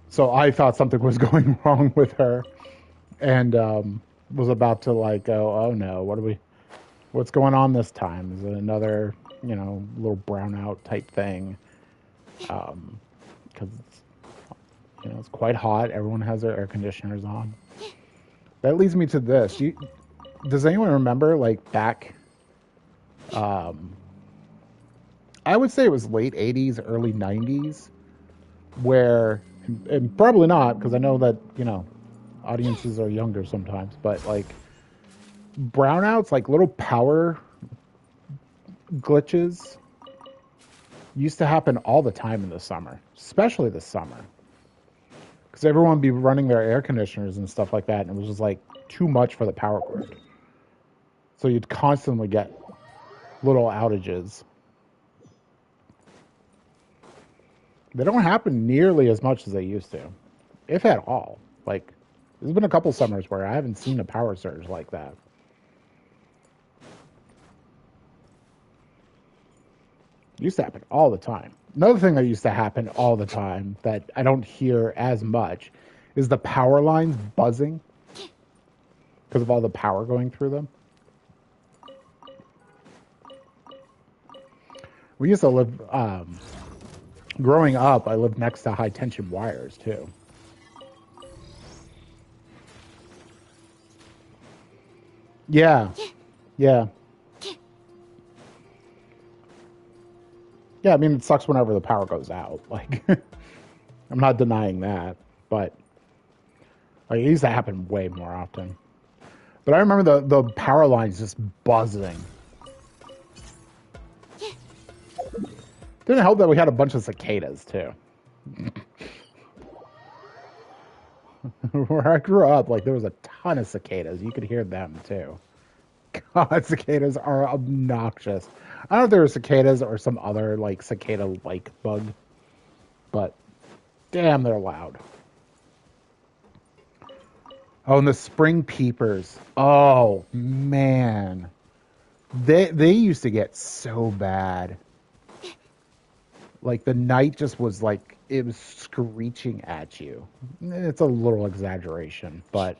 So I thought something was going wrong with her, and was about to like go, oh no, what's going on this time? Is it another little brownout type thing? Because it's quite hot. Everyone has their air conditioners on. That leads me to this. Does anyone remember like back? I would say it was late '80s, early '90s, where, and probably not, because I know that audiences are younger sometimes, but like brownouts, like little power glitches, used to happen all the time in the summer, especially the summer, because everyone would be running their air conditioners and stuff like that, and it was just like too much for the power grid. So you'd constantly get little outages. They don't happen nearly as much as they used to, if at all. Like, there's been a couple summers where I haven't seen a power surge like that. It used to happen all the time. Another thing that used to happen all the time that I don't hear as much is the power lines buzzing because of all the power going through them. We used to live, growing up, I lived next to high tension wires too. Yeah. Yeah. Yeah, I mean, it sucks whenever the power goes out. Like, I'm not denying that, but like, it used to happen way more often. But I remember the power lines just buzzing. Didn't help that we had a bunch of cicadas, too. Where I grew up, like, there was a ton of cicadas. You could hear them, too. God, cicadas are obnoxious. I don't know if they were cicadas or some other, like, cicada-like bug. But, damn, they're loud. Oh, and the spring peepers. Oh, man. They used to get so bad. Like, the night just was like, it was screeching at you. It's a little exaggeration, but...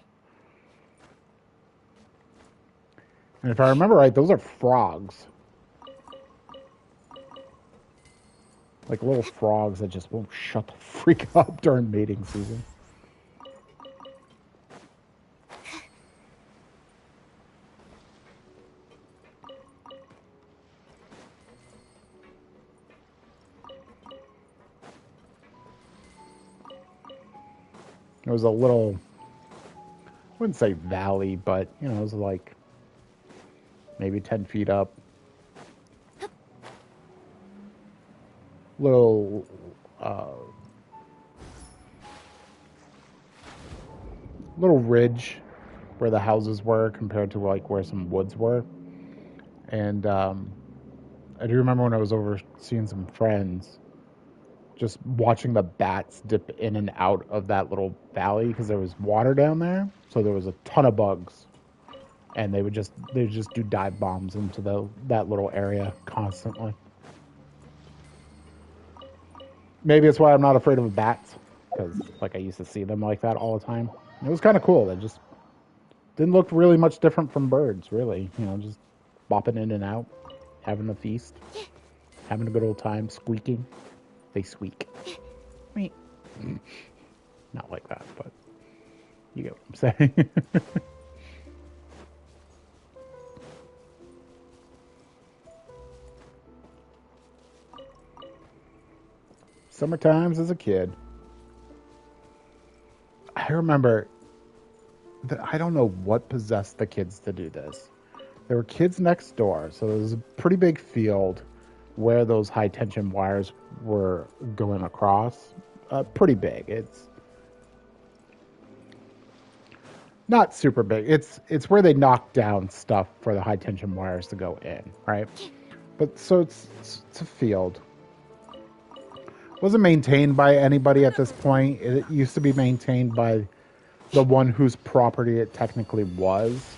And if I remember right, those are frogs. Like little frogs that just won't shut the freak up during mating season. It was a little, I wouldn't say valley, but, it was like maybe 10 feet up. Little, little ridge where the houses were compared to like where some woods were. And I do remember when I was over seeing some friends, just watching the bats dip in and out of that little valley because there was water down there, so there was a ton of bugs, and they would just do dive bombs into that little area constantly. Maybe it's why I'm not afraid of bats, because like I used to see them like that all the time. It was kind of cool. They just didn't look really much different from birds, really. You know, just bopping in and out, having a feast, having a good old time, squeaking. They squeak. Meep. Not like that, but you get what I'm saying. Summer times as a kid. I remember that I don't know what possessed the kids to do this. There were kids next door, so there was a pretty big field where those high tension wires were going across. Pretty big. It's not super big. It's where they knock down stuff for the high tension wires to go in, right? But so it's a field. Wasn't maintained by anybody at this point. It used to be maintained by the one whose property it technically was.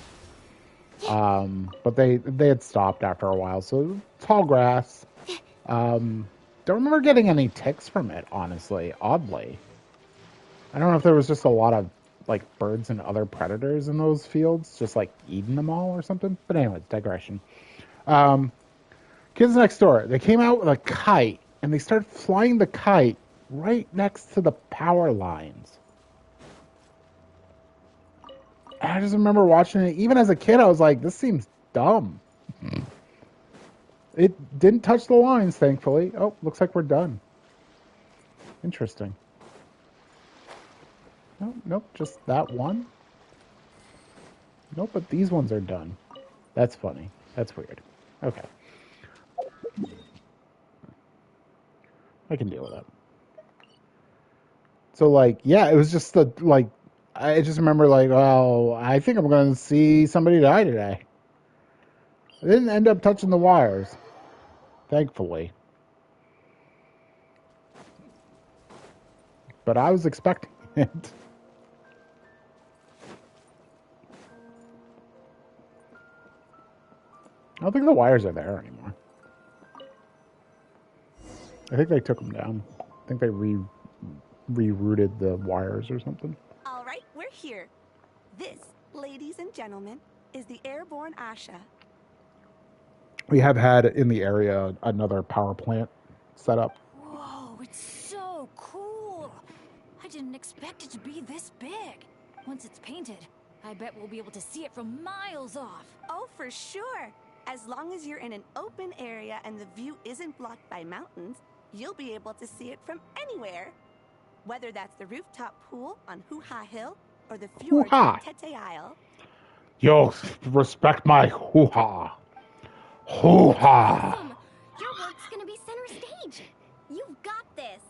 But they had stopped after a while. So tall grass. Don't remember getting any ticks from it, honestly. Oddly, I don't know if there was just a lot of like birds and other predators in those fields, just like eating them all or something. But anyways, digression. Kids next door, they came out with a kite and they started flying the kite right next to the power lines. And I just remember watching it. Even as a kid, I was like, this seems dumb. It didn't touch the lines, thankfully. Oh, looks like we're done. Interesting. Nope, just that one. Nope, but these ones are done. That's funny. That's weird. Okay. I can deal with that. So, like, yeah, it was just the, like, I just remember, like, well, I think I'm going to see somebody die today. I didn't end up touching the wires, thankfully. But I was expecting it. I don't think the wires are there anymore. I think they took them down. I think they rerouted the wires or something. All right, we're here. This, ladies and gentlemen, is the airborne Asha. We have had in the area another power plant set up. Whoa, it's so cool! I didn't expect it to be this big. Once it's painted, I bet we'll be able to see it from miles off. Oh, for sure. As long as you're in an open area and the view isn't blocked by mountains, you'll be able to see it from anywhere. Whether that's the rooftop pool on Hoo-Ha Hill or the fjord on Tete Isle. Yo, respect my hoo-ha. Hoo-ha. Awesome! Your work's gonna be center stage. You've got this.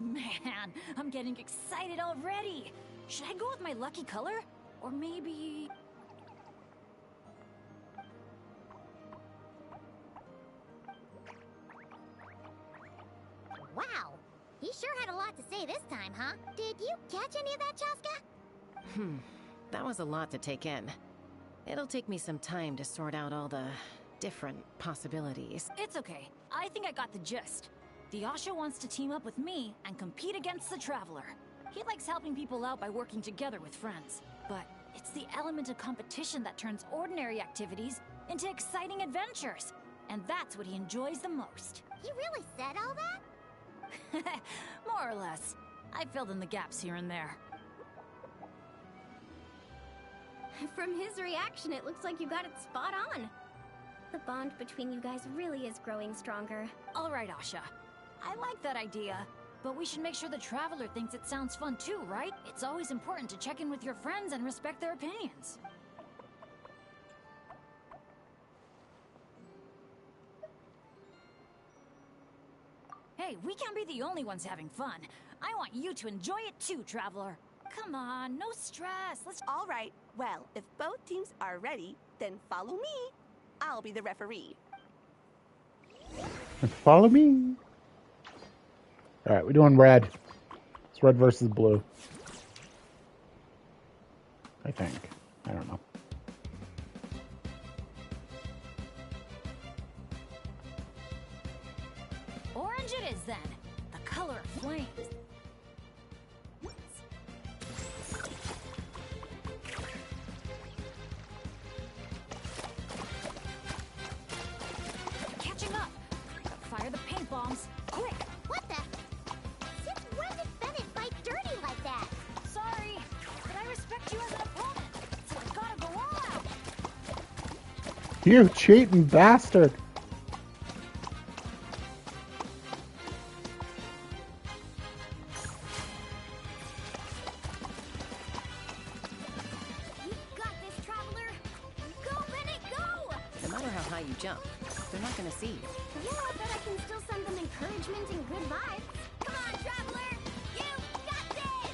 Man, I'm getting excited already. Should I go with my lucky color? Or maybe... Wow, he sure had a lot to say this time, huh? Did you catch any of that, Chaska? That was a lot to take in. It'll take me some time to sort out all the different possibilities. It's okay. I think I got the gist. The Asha wants to team up with me and compete against the Traveler. He likes helping people out by working together with friends. But it's the element of competition that turns ordinary activities into exciting adventures. And that's what he enjoys the most. You really said all that? More or less. I filled in the gaps here and there. From his reaction, it looks like you got it spot on. The bond between you guys really is growing stronger. All right, Asha. I like that idea. But we should make sure the Traveler thinks it sounds fun too, right? It's always important to check in with your friends and respect their opinions. Hey, we can't be the only ones having fun. I want you to enjoy it too, Traveler. Come on, no stress. Let's... All right, well, if both teams are ready, then follow me. I'll be the referee. Follow me. All right, we're doing red. It's red versus blue. I think. I don't know. Orange it is then. The color of flames. Catching up. Fire the paint bombs. Quick. What the? Since when did Bennett fight dirty like that? Sorry, but I respect you as an opponent, so I gotta go all out. You cheating bastard. You got this, Traveler. Go, Bennett, go! No matter how high you jump, they're not gonna see you. Yeah, but I can still send them encouragement and good vibes. Come on, Traveler! You got this!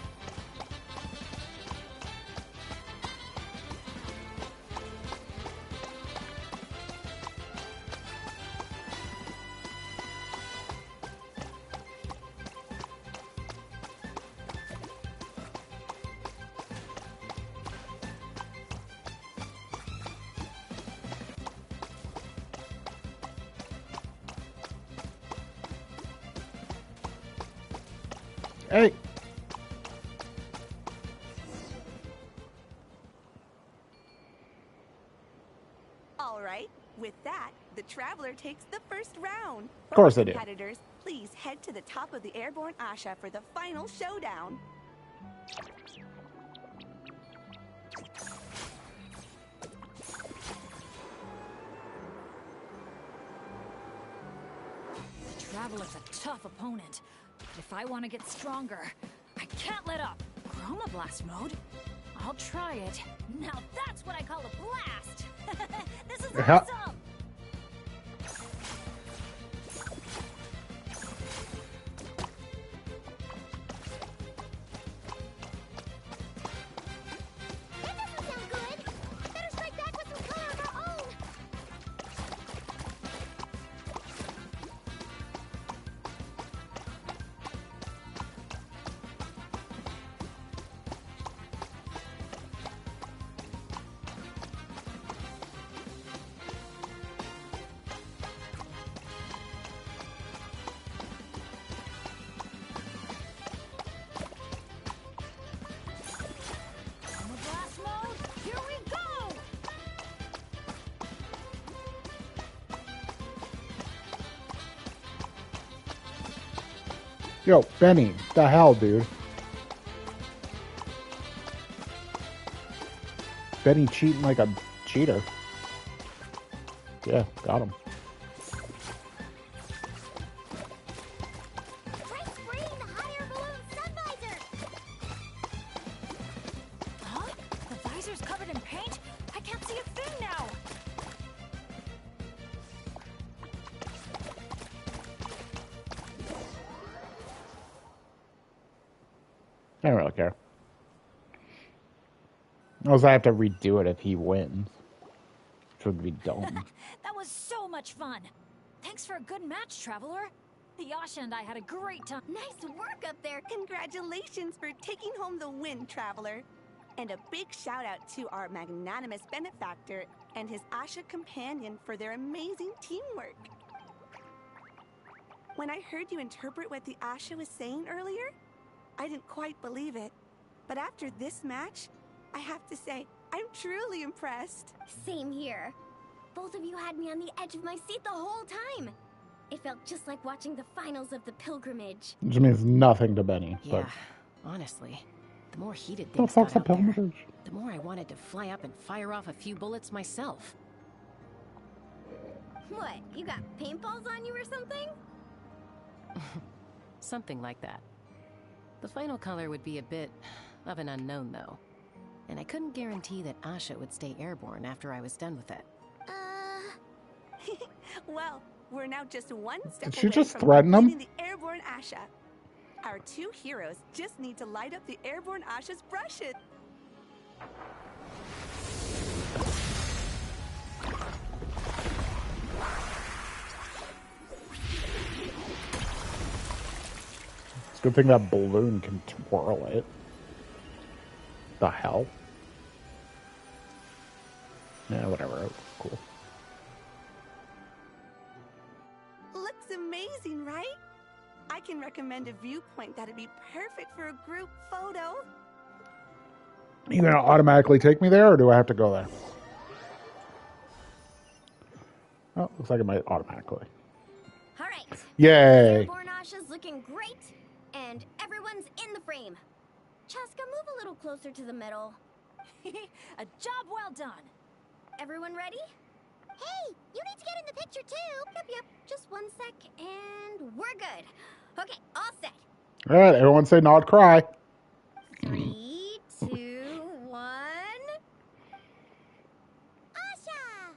Hey. All right, with that, the Traveler takes the first round. Of course I do. Competitors, please head to the top of the airborne Asha for the final showdown. The Traveler's a tough opponent, but if I want to get stronger, I can't let up. Chroma Blast mode? I'll try it. Now that's what I call a blast! This is Yeah. awesome! That doesn't sound good. Better strike back with some color of our own. Chroma Blast mode? Here we go! Yo, Benny, the hell, dude? Benny cheating like a cheater. Yeah, got him. Try spraying the hot air balloon sun visor. Huh? The visor's covered in paint? I can't see a thing now! I don't really care. Also, I have to redo it if he wins. Which would be dumb. That was so much fun! Thanks for a good match, Traveler. The Yasha and I had a great time. Nice work up there. Congratulations for taking home the win, Traveler. And a big shout out to our magnanimous benefactor and his Asha companion for their amazing teamwork. When I heard you interpret what the Asha was saying earlier, I didn't quite believe it. But after this match, I have to say, I'm truly impressed. Same here. Both of you had me on the edge of my seat the whole time. It felt just like watching the finals of the pilgrimage. Which means nothing to Benny. Yeah, But honestly, the more heated the things fuck's got a out there, pilgrimage? the more I wanted to fly up and fire off a few bullets myself. What, you got paintballs on you or something? Something like that. The final color would be a bit of an unknown, though. And I couldn't guarantee that Asha would stay airborne after I was done with it. Well, we're now just one step Did she away just from threaten him? completing the airborne Asha. Our two heroes just need to light up the airborne Asha's brushes. It's a good thing that balloon can twirl it. The hell? Yeah, whatever. It was cool. Looks amazing. Amazing, right? I can recommend a viewpoint that'd be perfect for a group photo. You gonna automatically take me there, or do I have to go there? Oh, looks like it might automatically. All right. Yay! Airborne Asha's looking great, and everyone's in the frame. Chaska, move a little closer to the middle. A job well done. Everyone ready? Hey, you need to get in the picture too. Yep. Just 1 sec, and we're good. Okay, all set. All right, everyone say nod, cry. 3, 2, 1. Asha!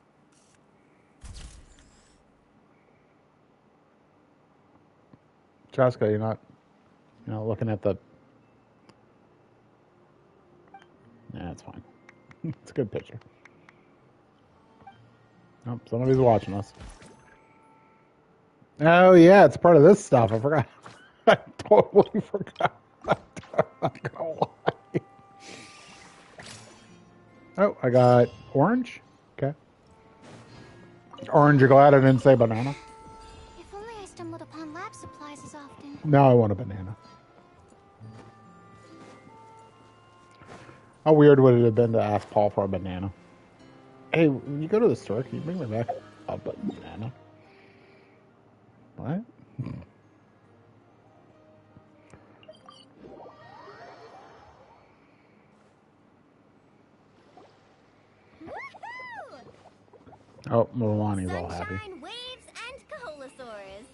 Chaska, you're not looking at the. Nah, it's fine. It's a good picture. Oh, somebody's watching us. Oh yeah, it's part of this stuff. I forgot. I totally forgot. I'm not gonna lie. Oh, I got orange. Okay. Orange, you're glad I didn't say banana? If only I stumbled upon lab supplies as often. No, I want a banana. How weird would it have been to ask Paul for a banana? Hey, when you go to the store, can you bring me back a banana? What? Woohoo! Oh, Milani's all happy. Sunshine, waves, and Kaholasaurus.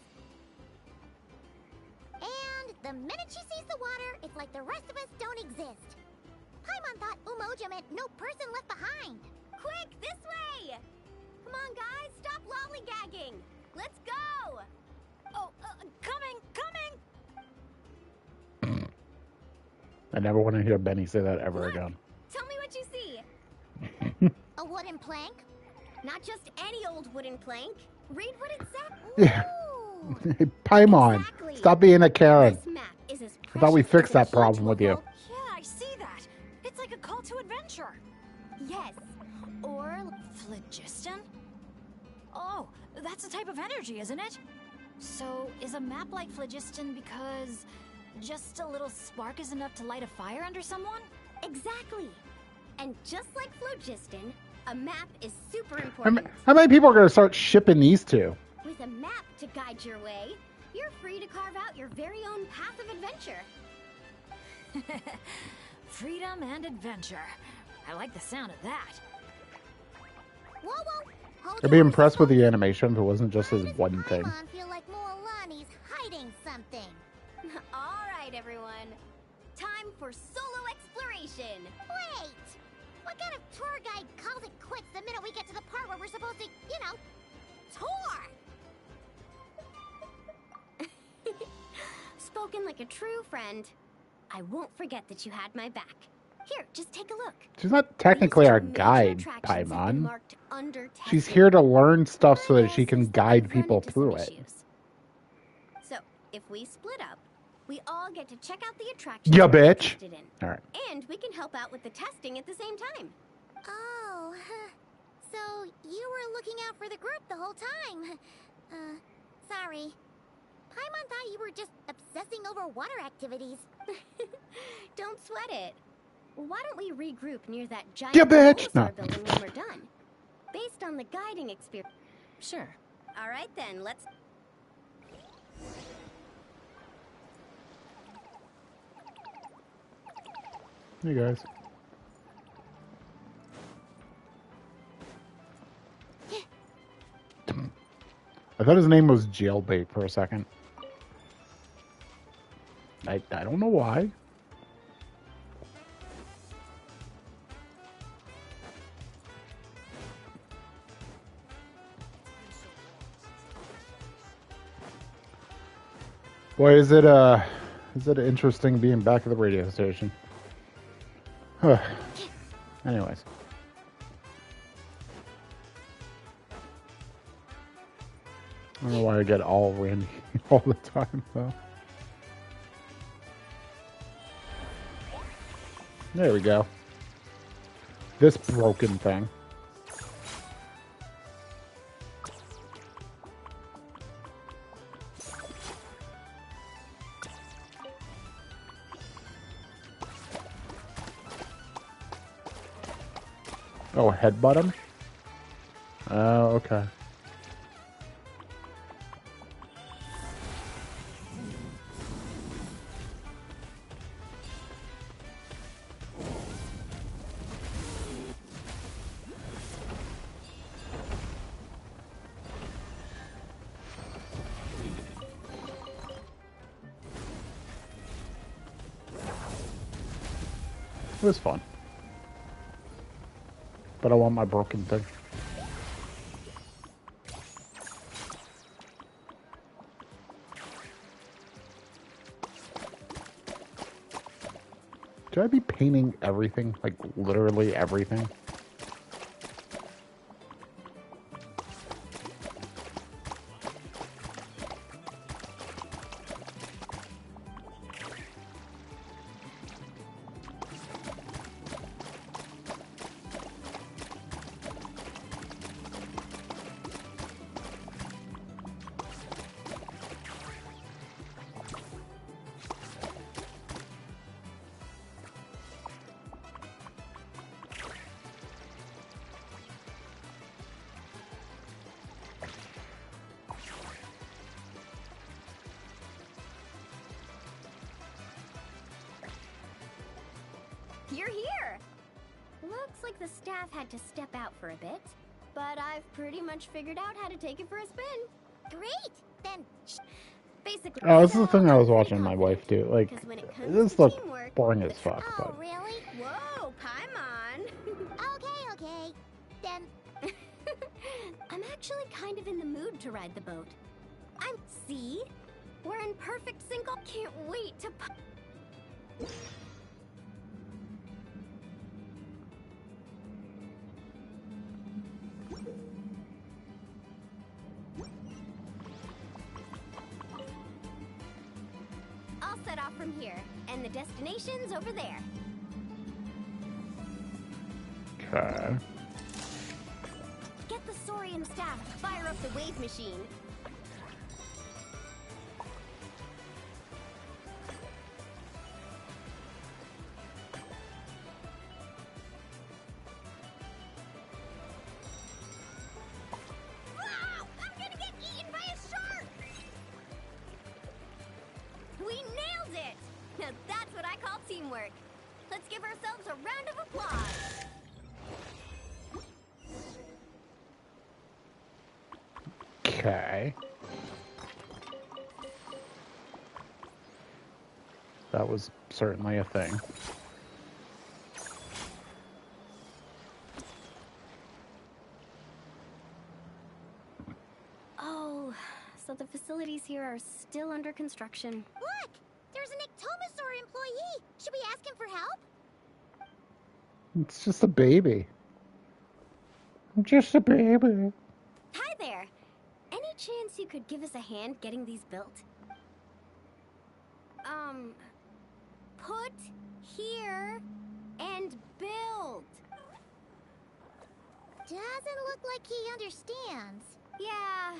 And the minute she sees the water, it's like the rest of us don't exist. Paimon thought Umoja meant no person left behind. Quick, this way! Come on, guys, stop lollygagging. Let's go! Oh, coming! I never want to hear Benny say that ever again. Tell me what you see. A wooden plank? Not just any old wooden plank. Read what it said. Yeah. Ooh. Hey, Paimon, Exactly. stop being a Karen. This map is as I thought we precious fixed as a that problem huge with you. local- Yeah, I see that. It's like a call to adventure. Yes. Or phlogiston? Oh, that's a type of energy, isn't it? So, is a map like phlogiston because just a little spark is enough to light a fire under someone? Exactly. And just like phlogiston, a map is super How important. many people are going to start shipping these two? With a map to guide your way, you're free to carve out your very own path of adventure. Freedom and adventure. I like the sound of that. Whoa, whoa. Hold I'd be your impressed with horses, the animation if it wasn't just Why his does one thing. Paimon feel like Moalani's hiding something? All right, everyone. Time for solo exploration. Wait! What kind of tour guide calls it quits the minute we get to the part where we're supposed to, tour? Spoken like a true friend. I won't forget that you had my back. Here, just take a look. She's not technically These our two major guide, attractions have been Paimon. marked under She's testing. here to learn stuff so My that she guess can is that guide we've run people into some through it. issues. So, if we split up, we all get to check out the attractions Ya we're bitch. interested in. All right. And we can help out with the testing at the same time. Oh, so you were looking out for the group the whole time. Sorry. Paimon thought you were just obsessing over water activities. Don't sweat it. Why don't we regroup near that giant Ya bitch. dinosaur No. building when we're done? Based on the guiding experience. Sure. All right then, let's... Hey guys. I thought his name was Jailbait for a second. I don't know why. Boy, is it interesting being back at the radio station. Anyways. I don't know why I get all Randy all the time, though. There we go. This broken thing. Oh, headbutt him? Oh, okay. It was fun. But I want my broken thing. Should I be painting everything? Like, literally everything? You're here! Looks like the staff had to step out for a bit, but I've pretty much figured out how to take it for a spin. Great! Then, basically... Oh, this is the so thing I was I'm watching pretty my wife do. Like, confident, 'cause when it comes this to looked teamwork, boring as the fuck, Oh, but... really? Whoa, Paimon! okay. Then... I'm actually kind of in the mood to ride the boat. See? We're in perfect sync. Can't wait to... I'll set off from here, and the destination's over there. Okay. Get the Saurian staff to fire up the wave machine. Wow! I'm gonna get eaten by a shark! We nailed it! Now that's what I call teamwork. Let's give ourselves a round of applause. Okay. That was certainly a thing. Oh, so the facilities here are still under construction. Look! There's an Ectomosaur employee! Should we ask him for help? It's just a baby. Just a baby. Hi there! Any chance you could give us a hand getting these built? Put here and build. Doesn't look like he understands. Yeah.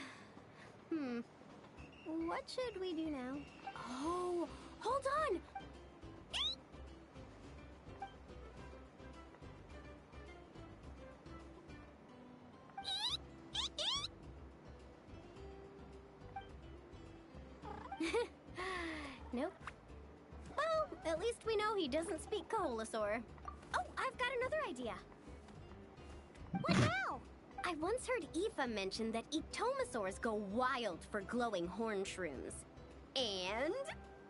What should we do now? Oh, hold on! Nope. Well, at least we know he doesn't speak Kaholasaur. Oh, I've got another idea. What now? I once heard Aoife mention that Ectomosaurs go wild for glowing horn shrooms. And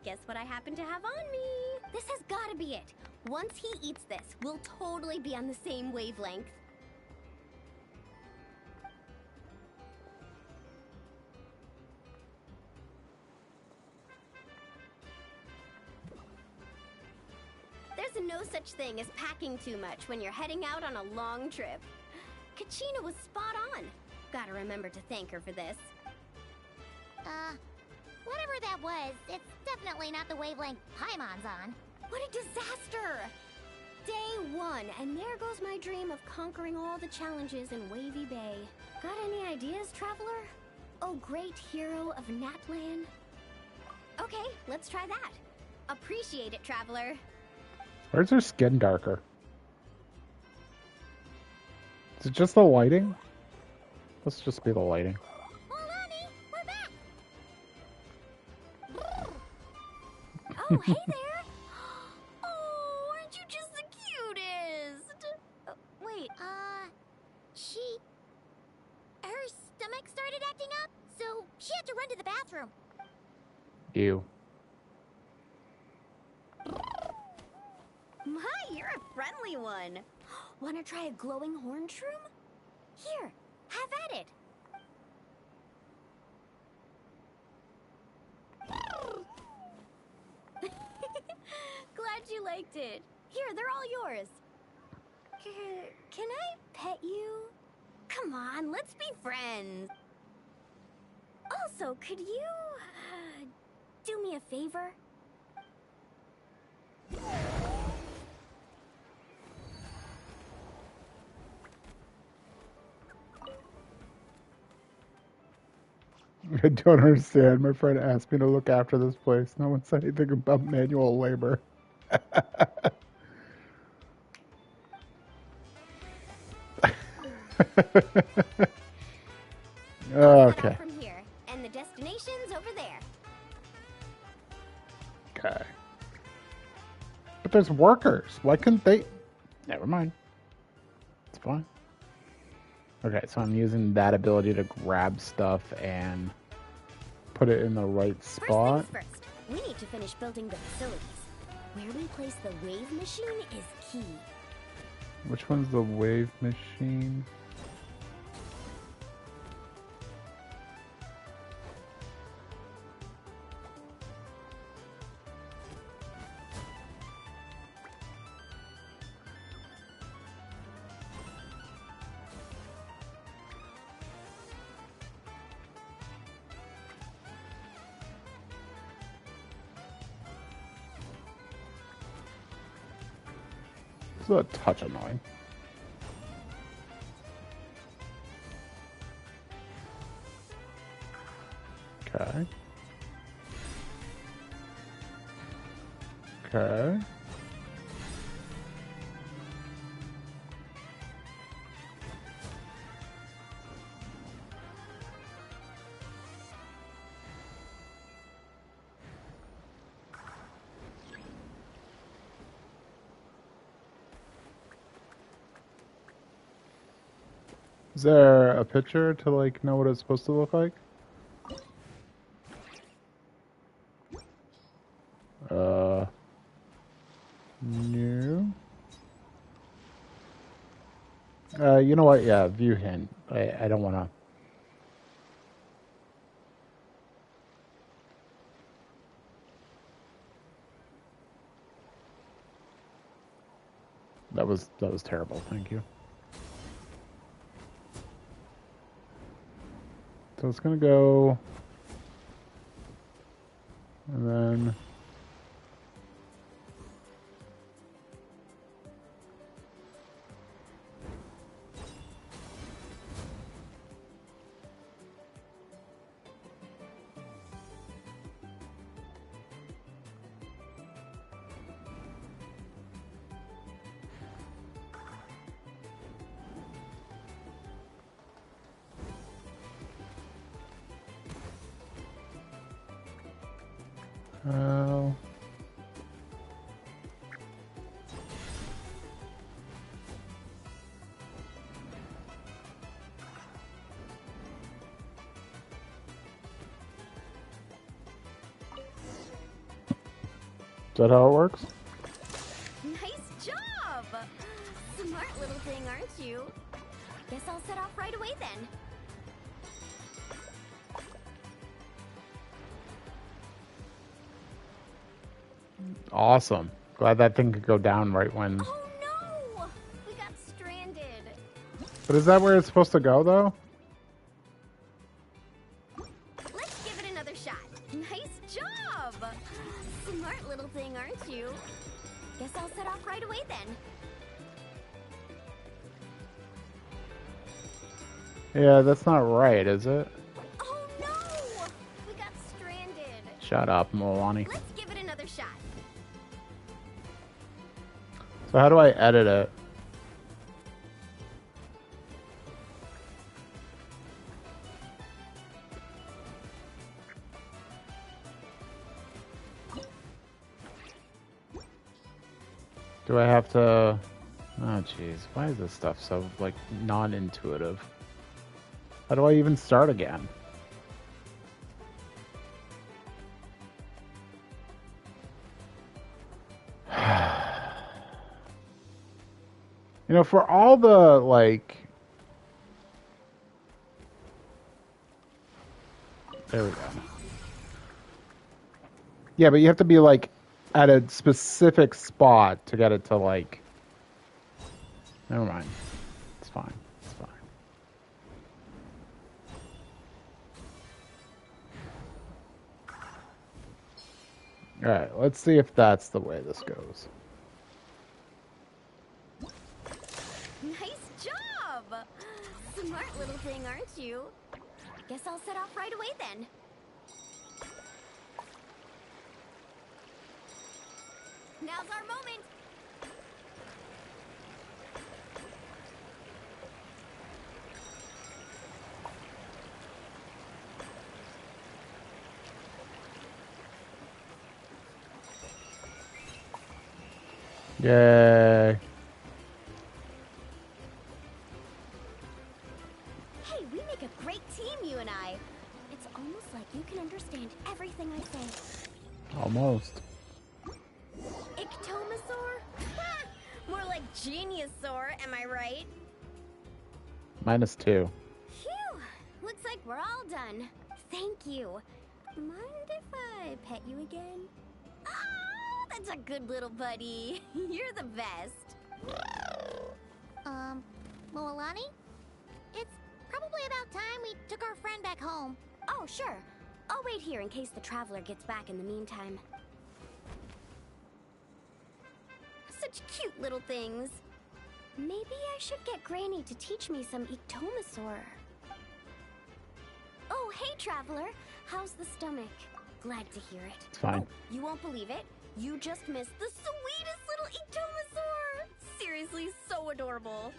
guess what I happen to have on me? This has got to be it. Once he eats this, we'll totally be on the same wavelength. There's no such thing as packing too much when you're heading out on a long trip. Kachina was spot on. Gotta remember to thank her for this. Whatever that was, it's definitely not the wavelength Paimon's on. What a disaster! Day 1, and there goes my dream of conquering all the challenges in Wavy Bay. Got any ideas, Traveler? Oh, great hero of Natlan? Okay, let's try that. Appreciate it, Traveler. Where's her skin darker? Is it just the lighting? Let's just be the lighting. Hold on, E. We're back. Oh, hey there! Oh, aren't you just the cutest? Wait, Her stomach started acting up, so she had to run to the bathroom. Ew. my, you're a friendly one. Wanna try a glowing horn shroom? Here, have at it. Glad you liked it. Here, they're all yours. Can I pet you? Come on, let's be friends. Also, could you do me a favor? I don't understand. My friend asked me to look after this place. No one said anything about manual labor. Okay. From here, and the destination's over there. Okay. But there's workers. Why couldn't they? Never mind. It's fine. Okay, so I'm using that ability to grab stuff and put it in the right spot. First things first, we need to finish building the facilities. Where we place the wave machine is key. Which one's the wave machine? It's a touch annoying. Okay. Okay. Is there a picture to like know what it's supposed to look like? No. You know what? Yeah, view hint. I don't want to. That was terrible. Thank you. So it's gonna go, and then. Is that how it works? Nice job! Smart little thing, aren't you? Guess I'll set off right away then. Awesome. Glad that thing could go down right when. Oh no! We got stranded. But is that where it's supposed to go, though? Let's give it another shot. Nice job! Smart little thing, aren't you? Guess I'll set off right away then. Yeah, that's not right, is it? Oh no! We got stranded. Shut up, Milani. Let's give it another shot. So how do I edit it? Do I have to... Oh, jeez. Why is this stuff so, like, non-intuitive? How do I even start again? You know, for all the, like... There we go. Yeah, but you have to be, like, at a specific spot to get it to, like... Never mind. It's fine. It's fine. Alright, let's see if that's the way this goes. Nice job! Smart little thing, aren't you? Guess I'll set off right away then. Now's our moment! Yay. Hey, we make a great team, you and I. It's almost like you can understand everything I say. Almost. Ictomasaur? Ha! More like Geniusaur, am I right? -2. Phew! Looks like we're all done. Thank you. Mind if I pet you again? Oh, that's a good little buddy. You're the best. Moalani? It's probably about time we took our friend back home. Oh, sure. I'll wait here in case the traveler gets back in the meantime. Such cute little things. Maybe I should get Granny to teach me some Ictomasaur. Oh, hey, traveler. How's the stomach? Glad to hear it. It's fine. Oh, you won't believe it. You just missed the sweetest little Ictomasaur. Seriously, so adorable.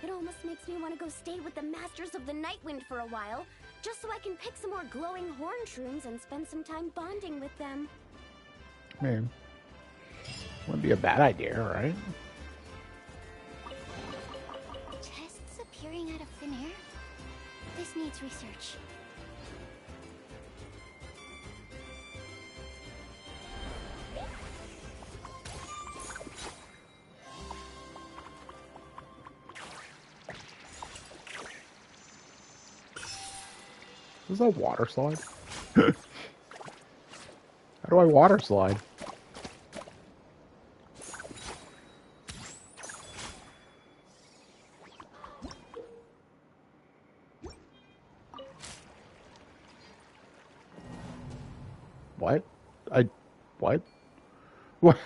It almost makes me want to go stay with the Masters of the Nightwind for a while, just so I can pick some more glowing horn shrooms and spend some time bonding with them. I mean, wouldn't be a bad idea, right? Tests appearing out of thin air? This needs research. Is that a water slide? How do I water slide? What? What? What?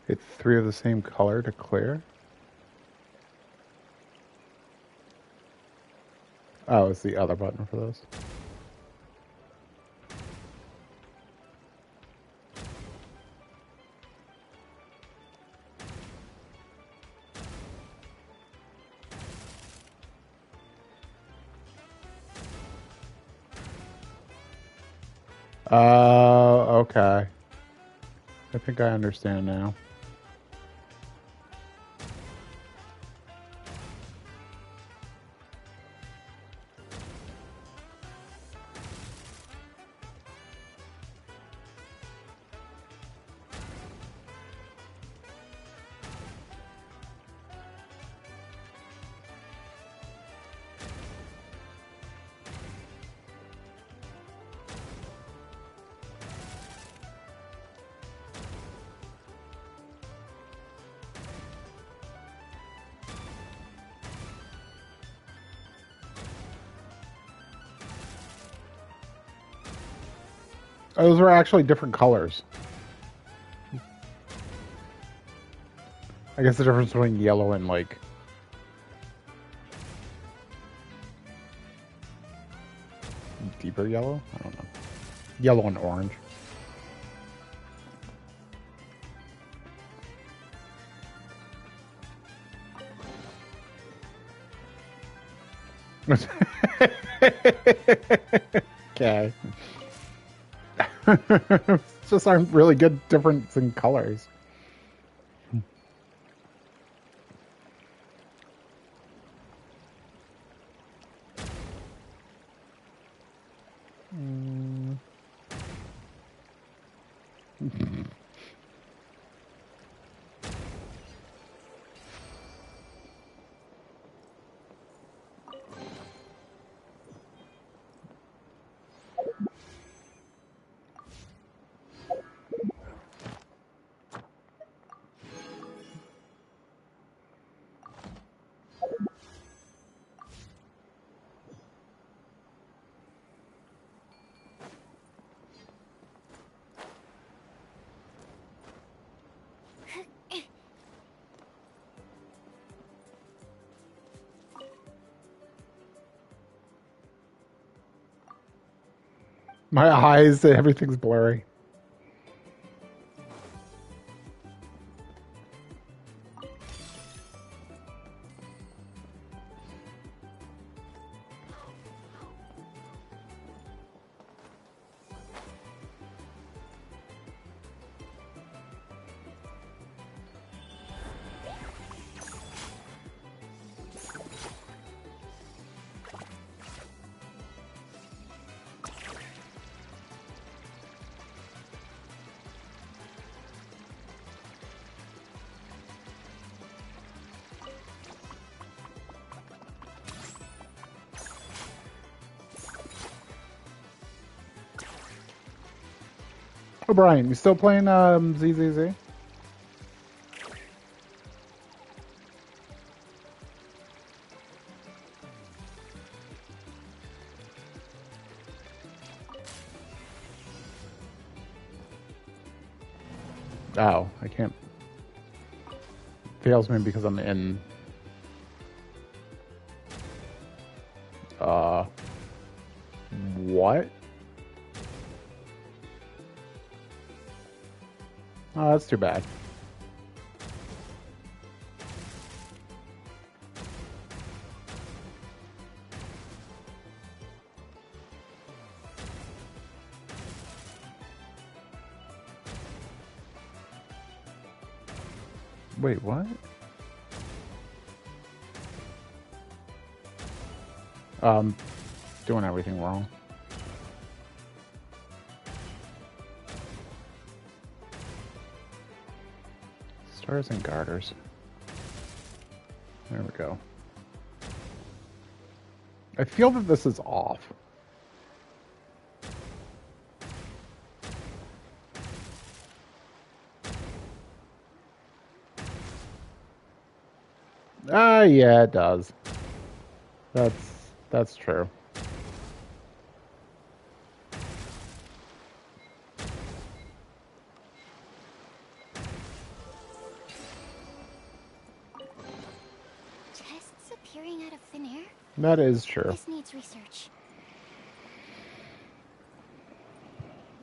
It's 3 of the same color to clear? Oh, it's the other button for this. Okay. I think I understand now. Oh, those were actually different colors. I guess the difference between yellow and, like... deeper yellow? I don't know. Yellow and orange. Okay. It's just aren't really good difference in colors. Mm. My eyes, everything's blurry. Oh, Brian, you still playing ZZZ? Oh, I can't. Fails me because I'm in. What? Oh, that's too bad. Wait, what? Doing everything wrong. Stars and garters. There we go. I feel that this is off. Yeah, it does. That's true. Tests appearing out of thin air? That is true. This needs research.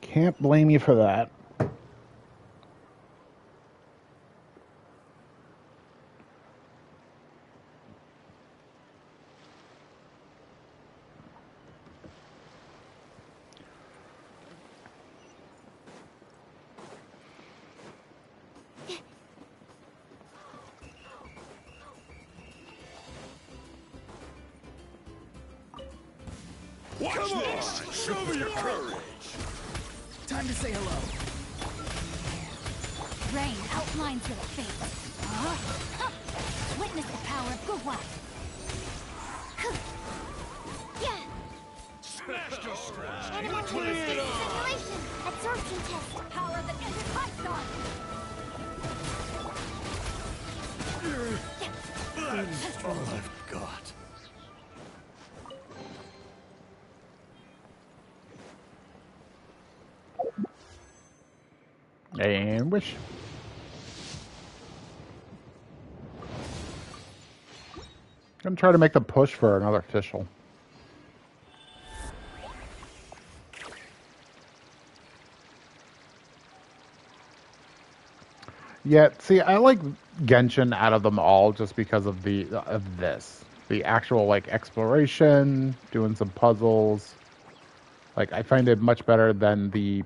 Can't blame you for that. Come on! Show me your courage! Time to say hello. Rain outlines with a face. Witness the power of good luck. Yeah. Smash your scratch! Animal simulation. Absorption test. Power that enters my star. That's all I've got. And wish. I'm trying to make the push for another official. Yeah, see, I like Genshin out of them all just because of this. the actual like exploration, doing some puzzles. Like I find it much better than the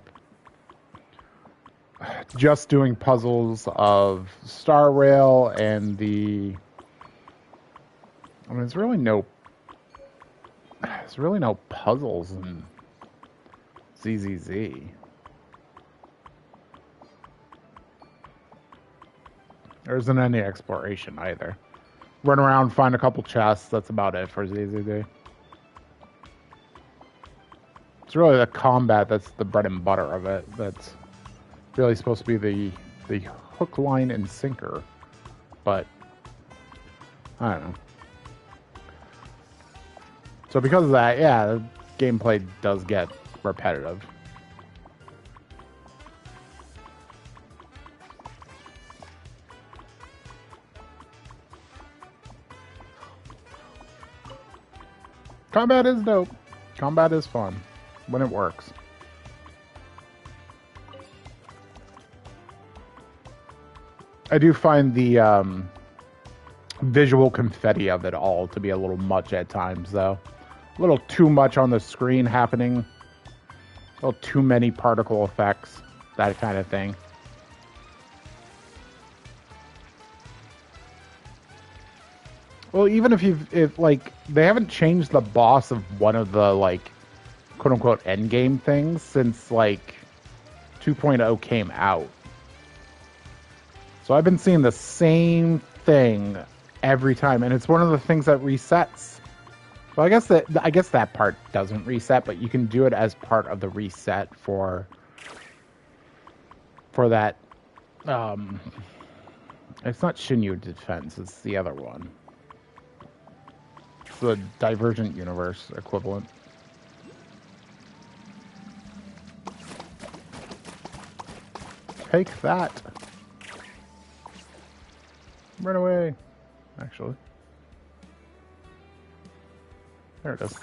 just doing puzzles of Star Rail and the. I mean, there's really no puzzles in ZZZ. There isn't any exploration either. Run around, find a couple chests. That's about it for ZZZ. It's really the combat that's the bread and butter of it. That's really supposed to be the hook, line, and sinker. But I don't know. So because of that, yeah, the gameplay does get repetitive. Combat is dope. Combat is fun when it works. I do find the visual confetti of it all to be a little much at times, though. A little too much on the screen happening. A little too many particle effects, that kind of thing. Well, even if like they haven't changed the boss of one of the like quote unquote endgame things since like 2.0 came out. So I've been seeing the same thing every time, and it's one of the things that resets. Well, I guess that part doesn't reset, but you can do it as part of the reset for that. It's not Shinyu Defense; it's the other one. It's the Divergent Universe equivalent. Take that! Run away! Actually. There it is.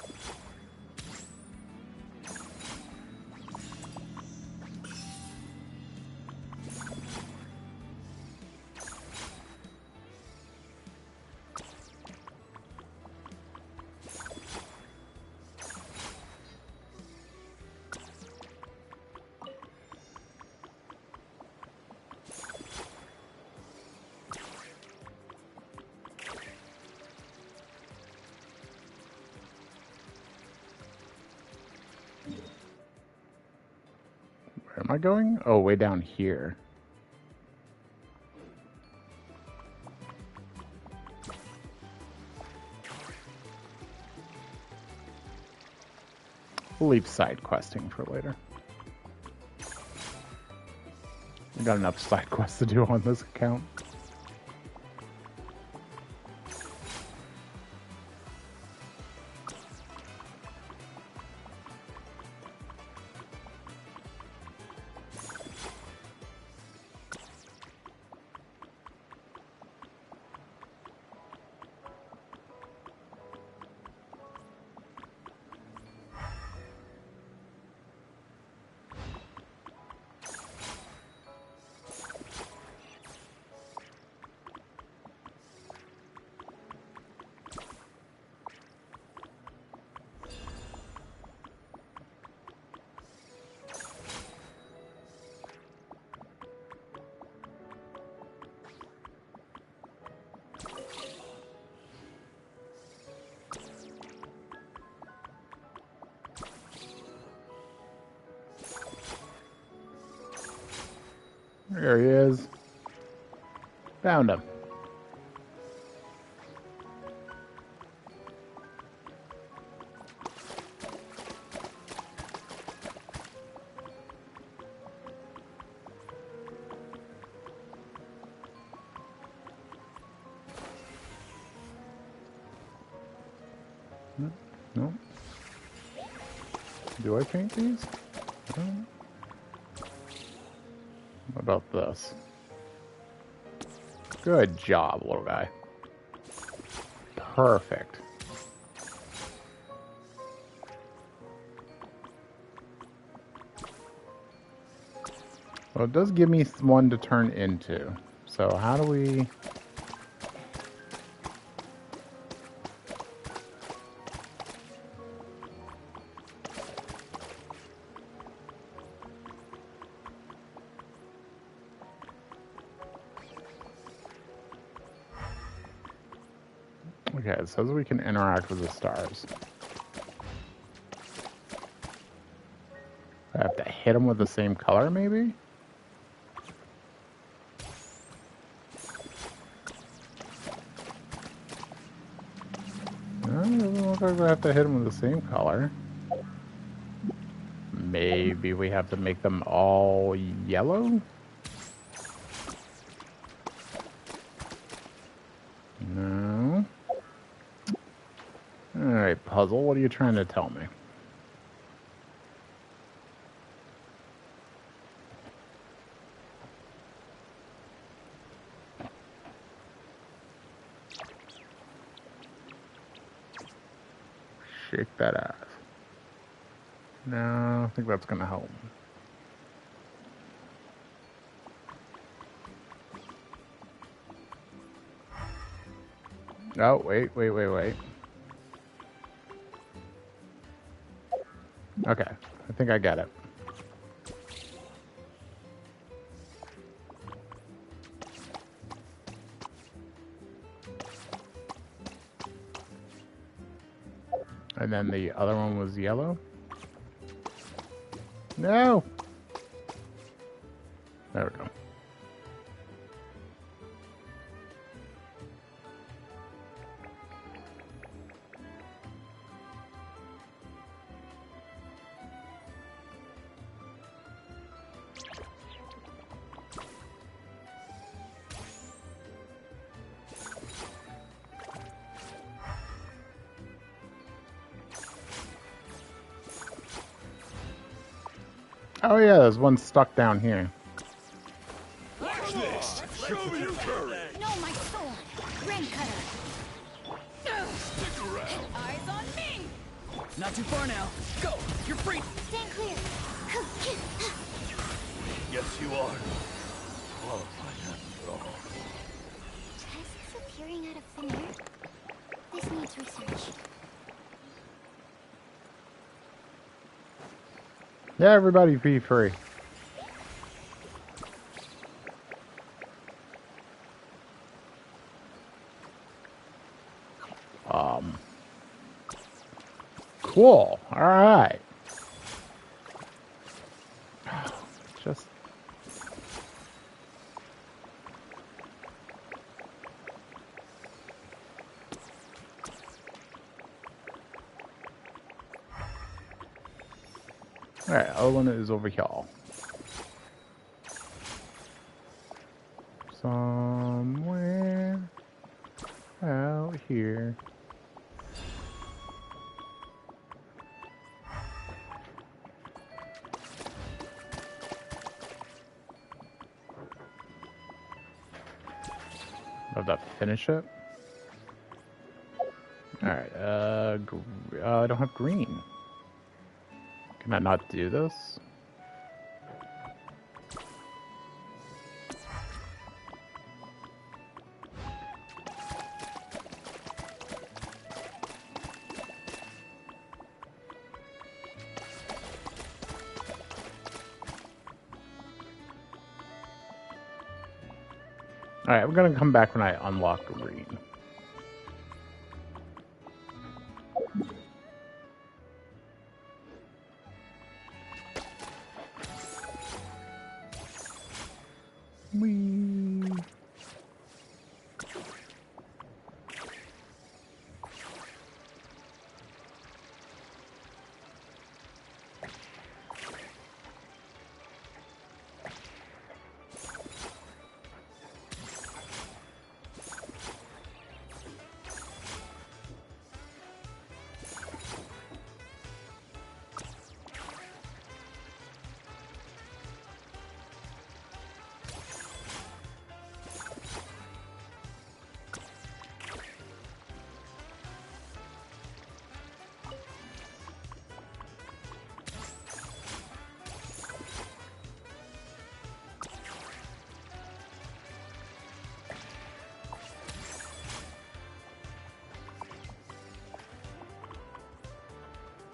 Where am I going? Oh, way down here. We'll leave side questing for later. I got enough side quests to do on this account. There he is. Found him. No. Do I paint these? No. What about this? Good job, little guy. Perfect. Well, it does give me one to turn into. So how do we... Okay, it says we can interact with the stars. I have to hit them with the same color, maybe? No, it doesn't look like we have to hit them with the same color. Maybe we have to make them all yellow? No. Alright, puzzle, what are you trying to tell me? Shake that ass. No, I think that's gonna help. Oh, wait. Okay, I think I get it. And then the other one was yellow? No! There we go. Oh yeah, there's one stuck down here. Watch this! Show me your courage! No, my sword! Rain cutter! Stick around! Eyes on me! Not too far now. Go! You're free! Stand clear. Yes, you are. Oh, my God. Tests appearing out of thin air? This needs research. Yeah, everybody be free. Cool. All right. Just. All right, other one is over here. Somewhere out here. Of that finish it. All right. I don't have green. Can I not do this? All right, we're gonna come back when I unlock green. Whee.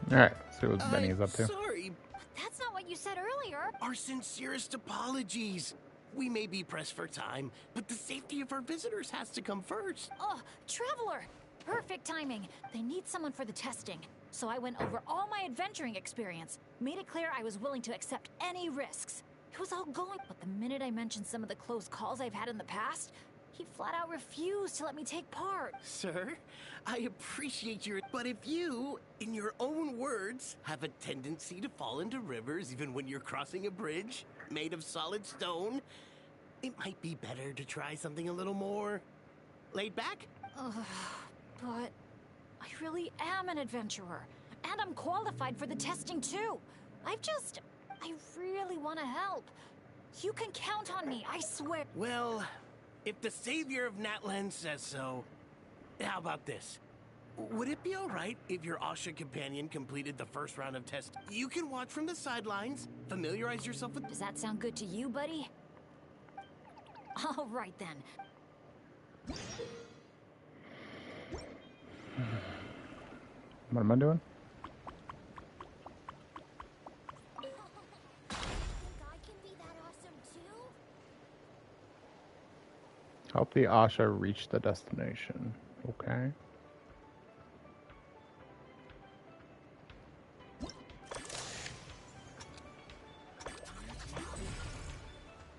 All right, let's see what Benny's up to. Sorry. That's not what you said earlier. Our sincerest apologies. We may be pressed for time, but the safety of our visitors has to come first. Oh, Traveler! Perfect timing. They need someone for the testing. So I went over all my adventuring experience, made it clear I was willing to accept any risks. It was all going, but the minute I mentioned some of the close calls I've had in the past, he flat out refused to let me take part. Sir, I appreciate your... But if you, in your own words, have a tendency to fall into rivers even when you're crossing a bridge made of solid stone, it might be better to try something a little more laid back. But I really am an adventurer, and I'm qualified for the testing too. I really want to help. You can count on me, I swear. Well, if the savior of Natland says so, how about this? Would it be all right if your Asha companion completed the first round of tests? You can watch from the sidelines, familiarize yourself with... Does that sound good to you, buddy? All right then. What am I doing? Think I can be that awesome too? Help the Asha reach the destination. Okay.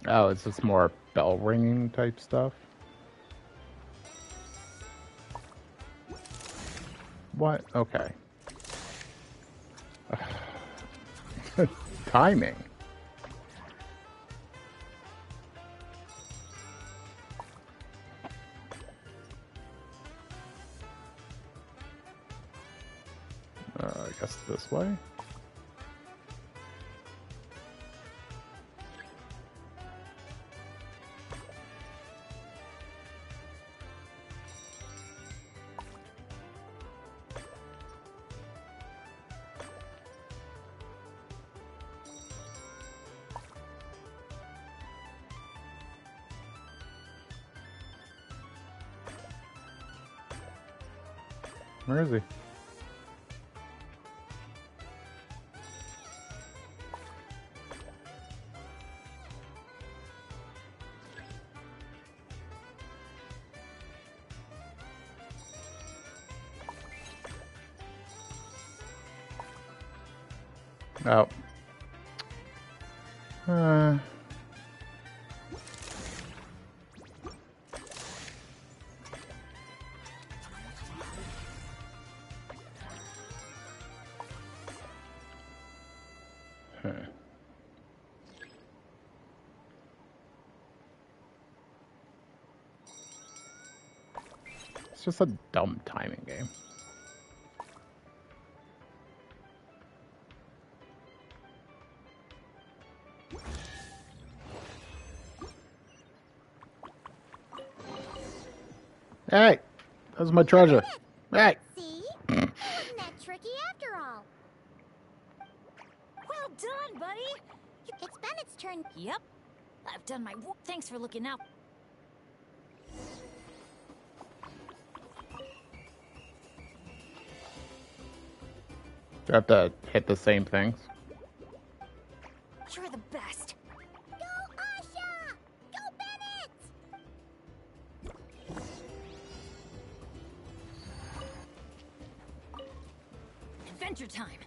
Oh, it's just more bell ringing type stuff. What? Okay. Timing. I guess this way. Where is he? Oh. It's just a dumb timing game. Hey, that was my treasure. Hey. See? It wasn't that tricky after all. Well done, buddy. It's Bennett's turn. Yep. I've done my work. Thanks for looking out. Do I have to hit the same things? You're the best. Go, Asha! Go, Bennett! Adventure time.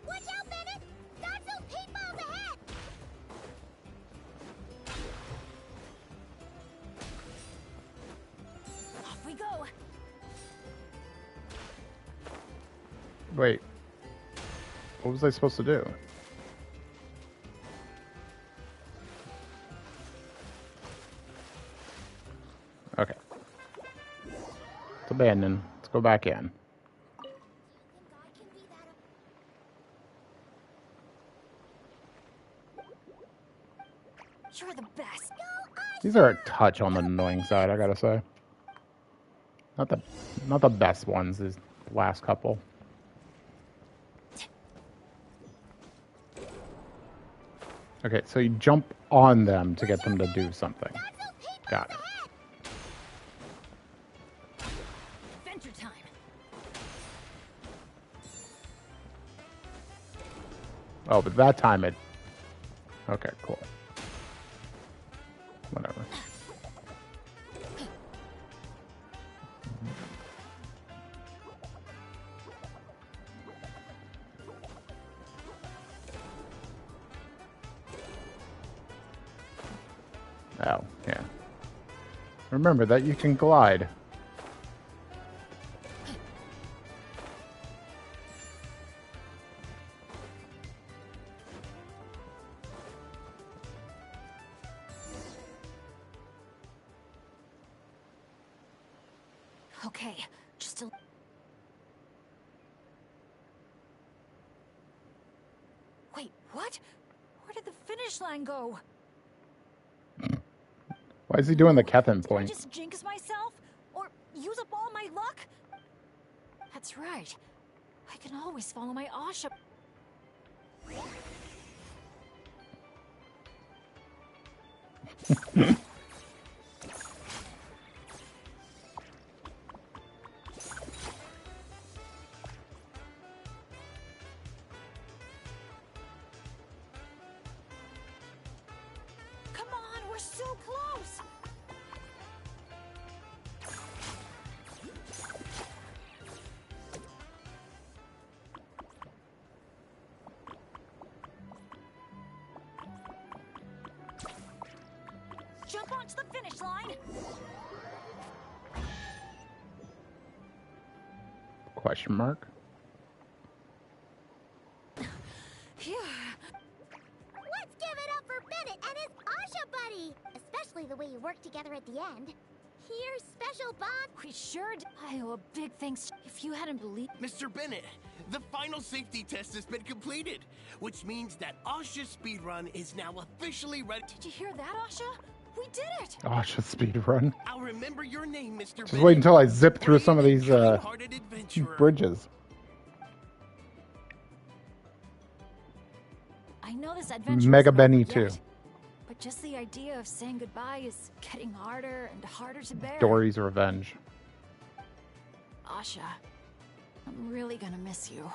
Watch out, Bennett! Dodge those paintballs ahead! Off we go. Wait. What was I supposed to do? Okay. It's abandoned. Let's go back in. Think I can be that... You're the best. Go, Asha! These are a touch on the annoying side, I gotta say. Not the best ones, these last couple. Okay, so you jump on them to get them to do something. Dodge those paintballs Got it. ahead! Adventure time. Oh, but that time it... Okay, cool. Whatever. Oh, yeah. Remember that you can glide. Okay, just a... Wait, what? Where did the finish line go? Why is he doing the Kethin Did I point? just jinx myself? Or use up all my luck? That's right. I can always follow my Asha. Come on, we're so close. Jump onto the finish line. Question mark? Phew. Let's give it up for Bennett and his Asha buddy! Especially the way you work together at the end. Your special bond. We sure did. I owe a big thanks. If you hadn't believed... Mr. Bennett, the final safety test has been completed, which means that Asha's speedrun is now officially ready. Did you hear that, Asha? We did it! Asha speed run. I'll remember your name, Mr. Just Bennett. wait until I zip through some of Brave these and kind-hearted adventurer. bridges. I know this adventure Mega isn't Benny over too. yet, but just the idea of saying goodbye is getting harder and harder to bear. Dory's Revenge. Asha, I'm really gonna miss you.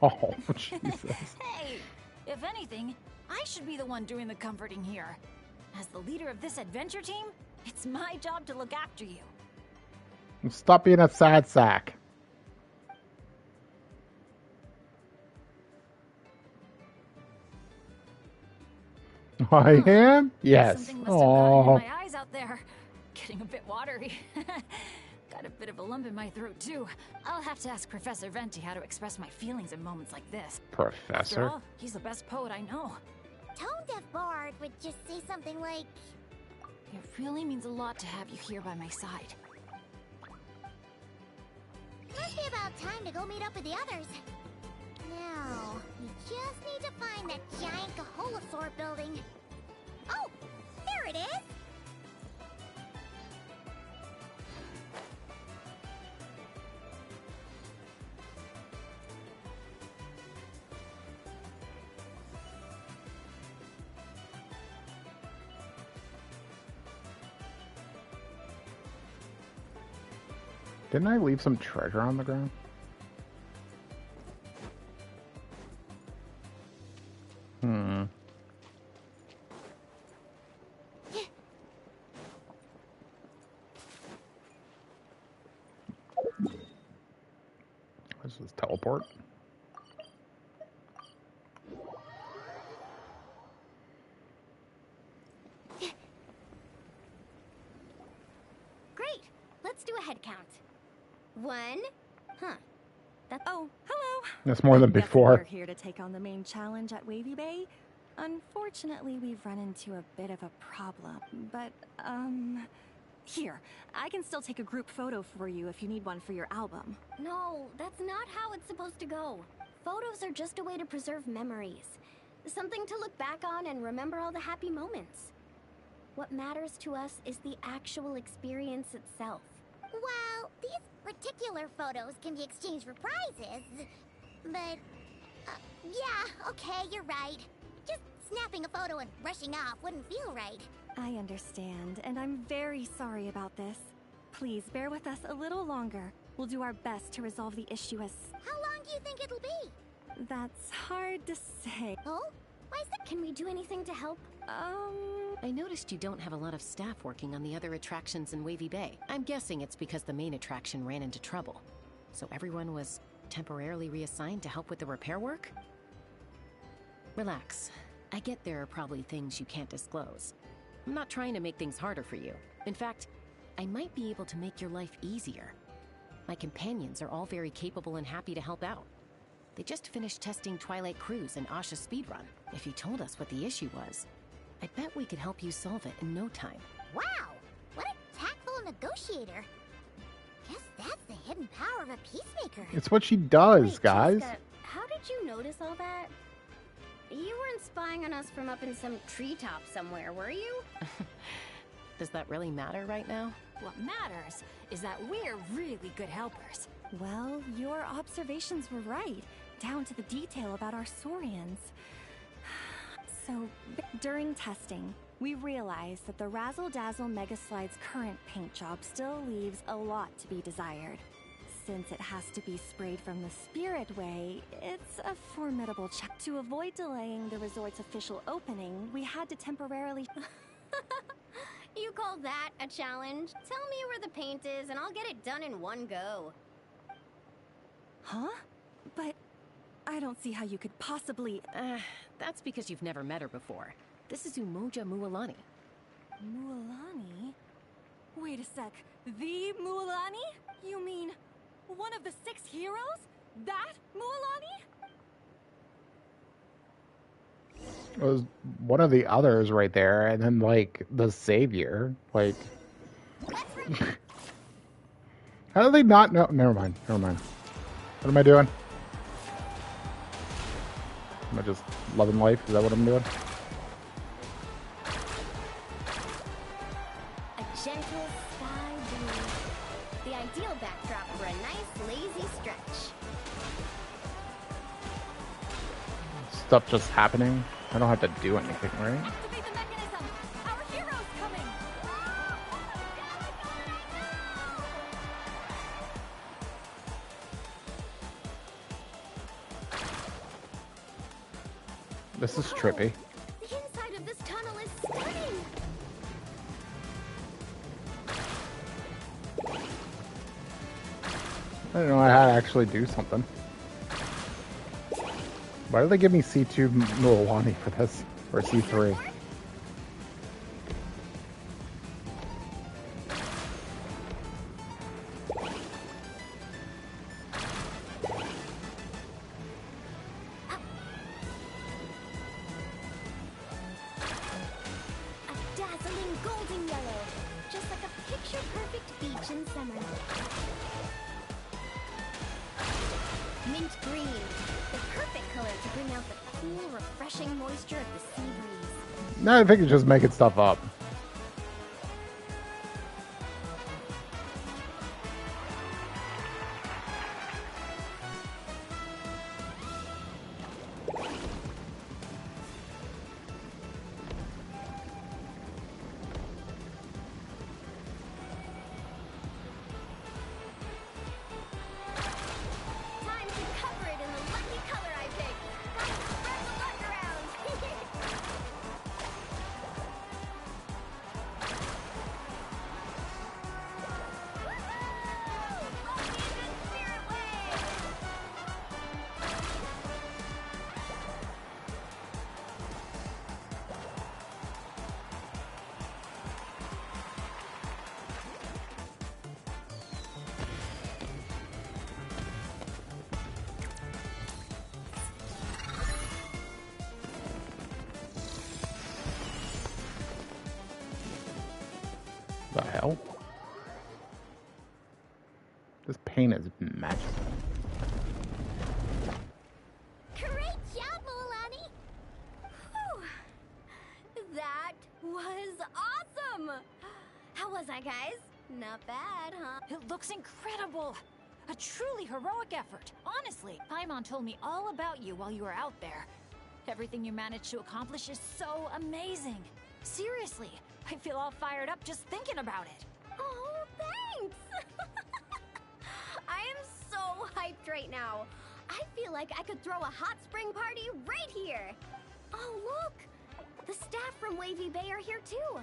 Oh, Jesus. Hey, if anything, I should be the one doing the comforting here. As the leader of this adventure team, it's my job to look after you. Stop being a sad sack. I am? Yes. Something must have gotten Oh, in my eyes out there. Getting a bit watery. Got a bit of a lump in my throat, too. I'll have to ask Professor Venti how to express my feelings in moments like this. After Professor. all, he's the best poet I know. Tone-deaf Bard would just say something like, It really means a lot to have you here by my side. must be about time to go meet up with the others. Now, we just need to find that giant Kaholosaur building. Oh, there it is! Didn't I leave some treasure on the ground? Hmm. This is teleport. Great! Let's do a head count. 1. Huh. Oh, hello. That's more than Guessing before. You're here to take on the main challenge at Wavy Bay. Unfortunately, we've run into a bit of a problem, but, here, I can still take a group photo for you if you need one for your album. No, that's not how it's supposed to go. Photos are just a way to preserve memories. Something to look back on and remember all the happy moments. What matters to us is the actual experience itself. Well, these particular photos can be exchanged for prizes, but... yeah, okay, you're right. Just snapping a photo and rushing off wouldn't feel right. I understand, and I'm very sorry about this. Please bear with us a little longer. We'll do our best to resolve the issue as... How long do you think it'll be? That's hard to say. Oh? Why is that? Can we do anything to help? I noticed you don't have a lot of staff working on the other attractions in Wavy Bay. I'm guessing it's because the main attraction ran into trouble. So everyone was temporarily reassigned to help with the repair work? Relax. I get there are probably things you can't disclose. I'm not trying to make things harder for you. In fact, I might be able to make your life easier. My companions are all very capable and happy to help out. They just finished testing Twilight Cruise and Asha's speedrun. If you told us what the issue was, I bet we could help you solve it in no time. Wow! What a tactful negotiator. Guess that's the hidden power of a peacemaker. It's what she does, Wait, guys. Chiska, how did you notice all that? You weren't spying on us from up in some treetop somewhere, were you? Does that really matter right now? What matters is that we're really good helpers. Well, your observations were right, down to the detail about our saurians. So, during testing, we realized that the Razzle Dazzle Mega Slide's current paint job still leaves a lot to be desired. Since it has to be sprayed from the Spirit Way, it's a formidable challenge. To avoid delaying the resort's official opening, we had to temporarily... You call that a challenge? Tell me where the paint is and I'll get it done in one go. Huh? But I don't see how you could possibly... That's because you've never met her before. This is Umoja Mualani. Mualani? Wait a sec. The Mualani? You mean one of the 6 heroes? That Mualani? It was one of the others right there, and then like the savior. Like, how do they not know? Never mind. Never mind. What am I doing? Am I just loving life? Is that what I'm doing? A gentle sky breeze. The ideal backdrop for a nice, lazy stretch. Stuff just happening. I don't have to do anything, right? Activate the mechanism! Our hero's coming! This is trippy. The inside of this tunnel is stunning! I didn't know I had to actually do something. Why did they give me C2 Mualani for this? Or C3? A dazzling golden yellow, just like a picture-perfect beach in summer. Mint green, the perfect color to bring out the cool, refreshing moisture of the sea breeze. No, I think it's just making stuff up. Time to cover it in the lucky color I picked. Gotta spread the luck around. Woohoo! Lucky in the spirit way. The hell? This paint is magical. Great job, Mualani! Whew. That was awesome! How was I, guys? Not bad, huh? It looks incredible! A truly heroic effort. Honestly, Paimon told me all about you while you were out there. Everything you managed to accomplish is so amazing. Seriously, I feel all fired up just thinking about it. Oh, thanks! I am so hyped right now. I feel like I could throw a hot spring party right here. Oh, look! The staff from Wavy Bay are here too.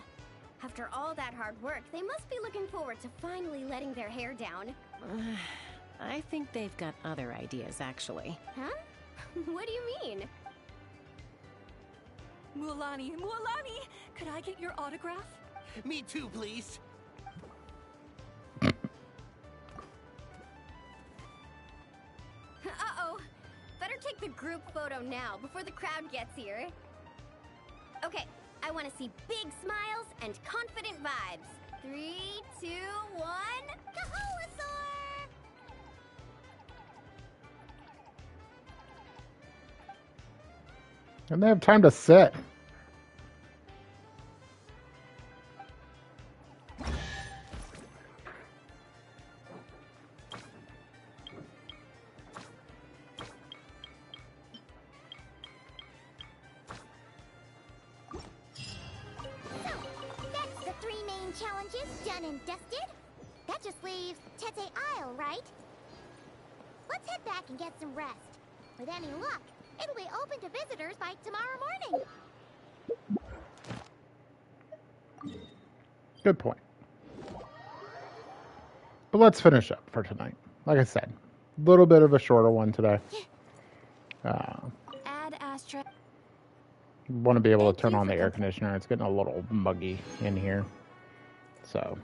After all that hard work, they must be looking forward to finally letting their hair down. I think they've got other ideas, actually. Huh? What do you mean? Mualani, Mualani! Could I get your autograph? Me too, please. Uh-oh. Better take the group photo now before the crowd gets here. Okay, I want to see big smiles and confident vibes. 3, 2, 1. Kaholasaur! And they have time to sit. That's the 3 main challenges done and dusted. That just leaves Tete Isle, right? Let's head back and get some rest. With any luck, it'll be open to visitors by tomorrow morning. Good point. But let's finish up for tonight. Like I said, a little bit of a shorter one today. Add asterisk. Want to be able to Thank turn you on for the air conditioner. It's getting a little muggy in here. So,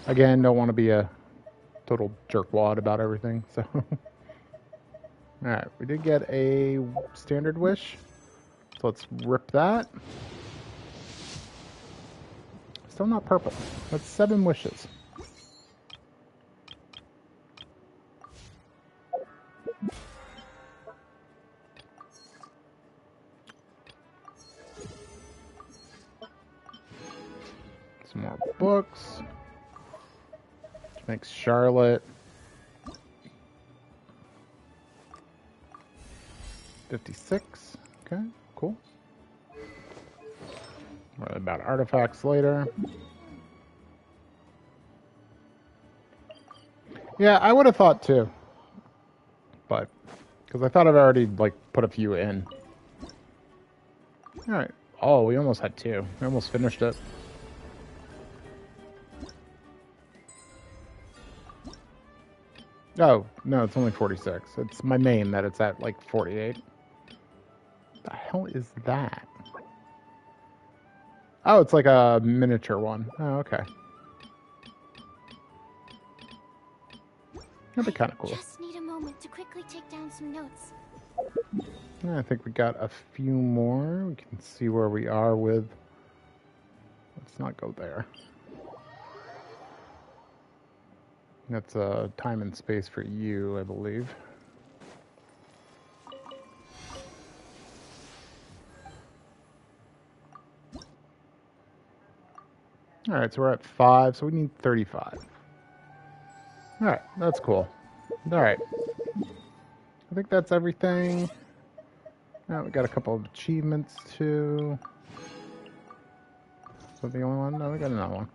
again, don't want to be a total jerkwad about everything. So, alright, we did get a standard wish. So let's rip that. Still not purple. That's 7 wishes. Some more books. Which makes Charlotte 56. Okay, cool. Worry about artifacts later. Yeah, I would have thought too. But, because I thought I'd already, like, put a few in. Alright. Oh, we almost had 2. We almost finished it. Oh, no, it's only 46. It's my main that it's at, like, 48. The hell is that? Oh, it's like a miniature one. Oh, okay. That'd be kind of cool. Just need a moment to quickly take down some notes. I think we got a few more. We can see where we are with... Let's not go there. That's time and space for you, I believe. Alright, so we're at 5, so we need 35. Alright, that's cool. Alright. I think that's everything. Now we got a couple of achievements too. Is that the only one? No, we got another one.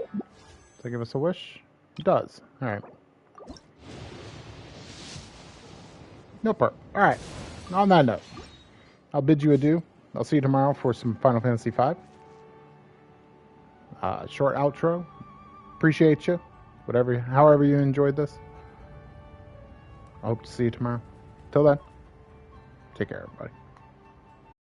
Does that give us a wish? It does. Alright. Nope. Alright. On that note, I'll bid you adieu. I'll see you tomorrow for some Final Fantasy V. Short outro. Appreciate you. However you enjoyed this. I hope to see you tomorrow. Till then, take care, everybody.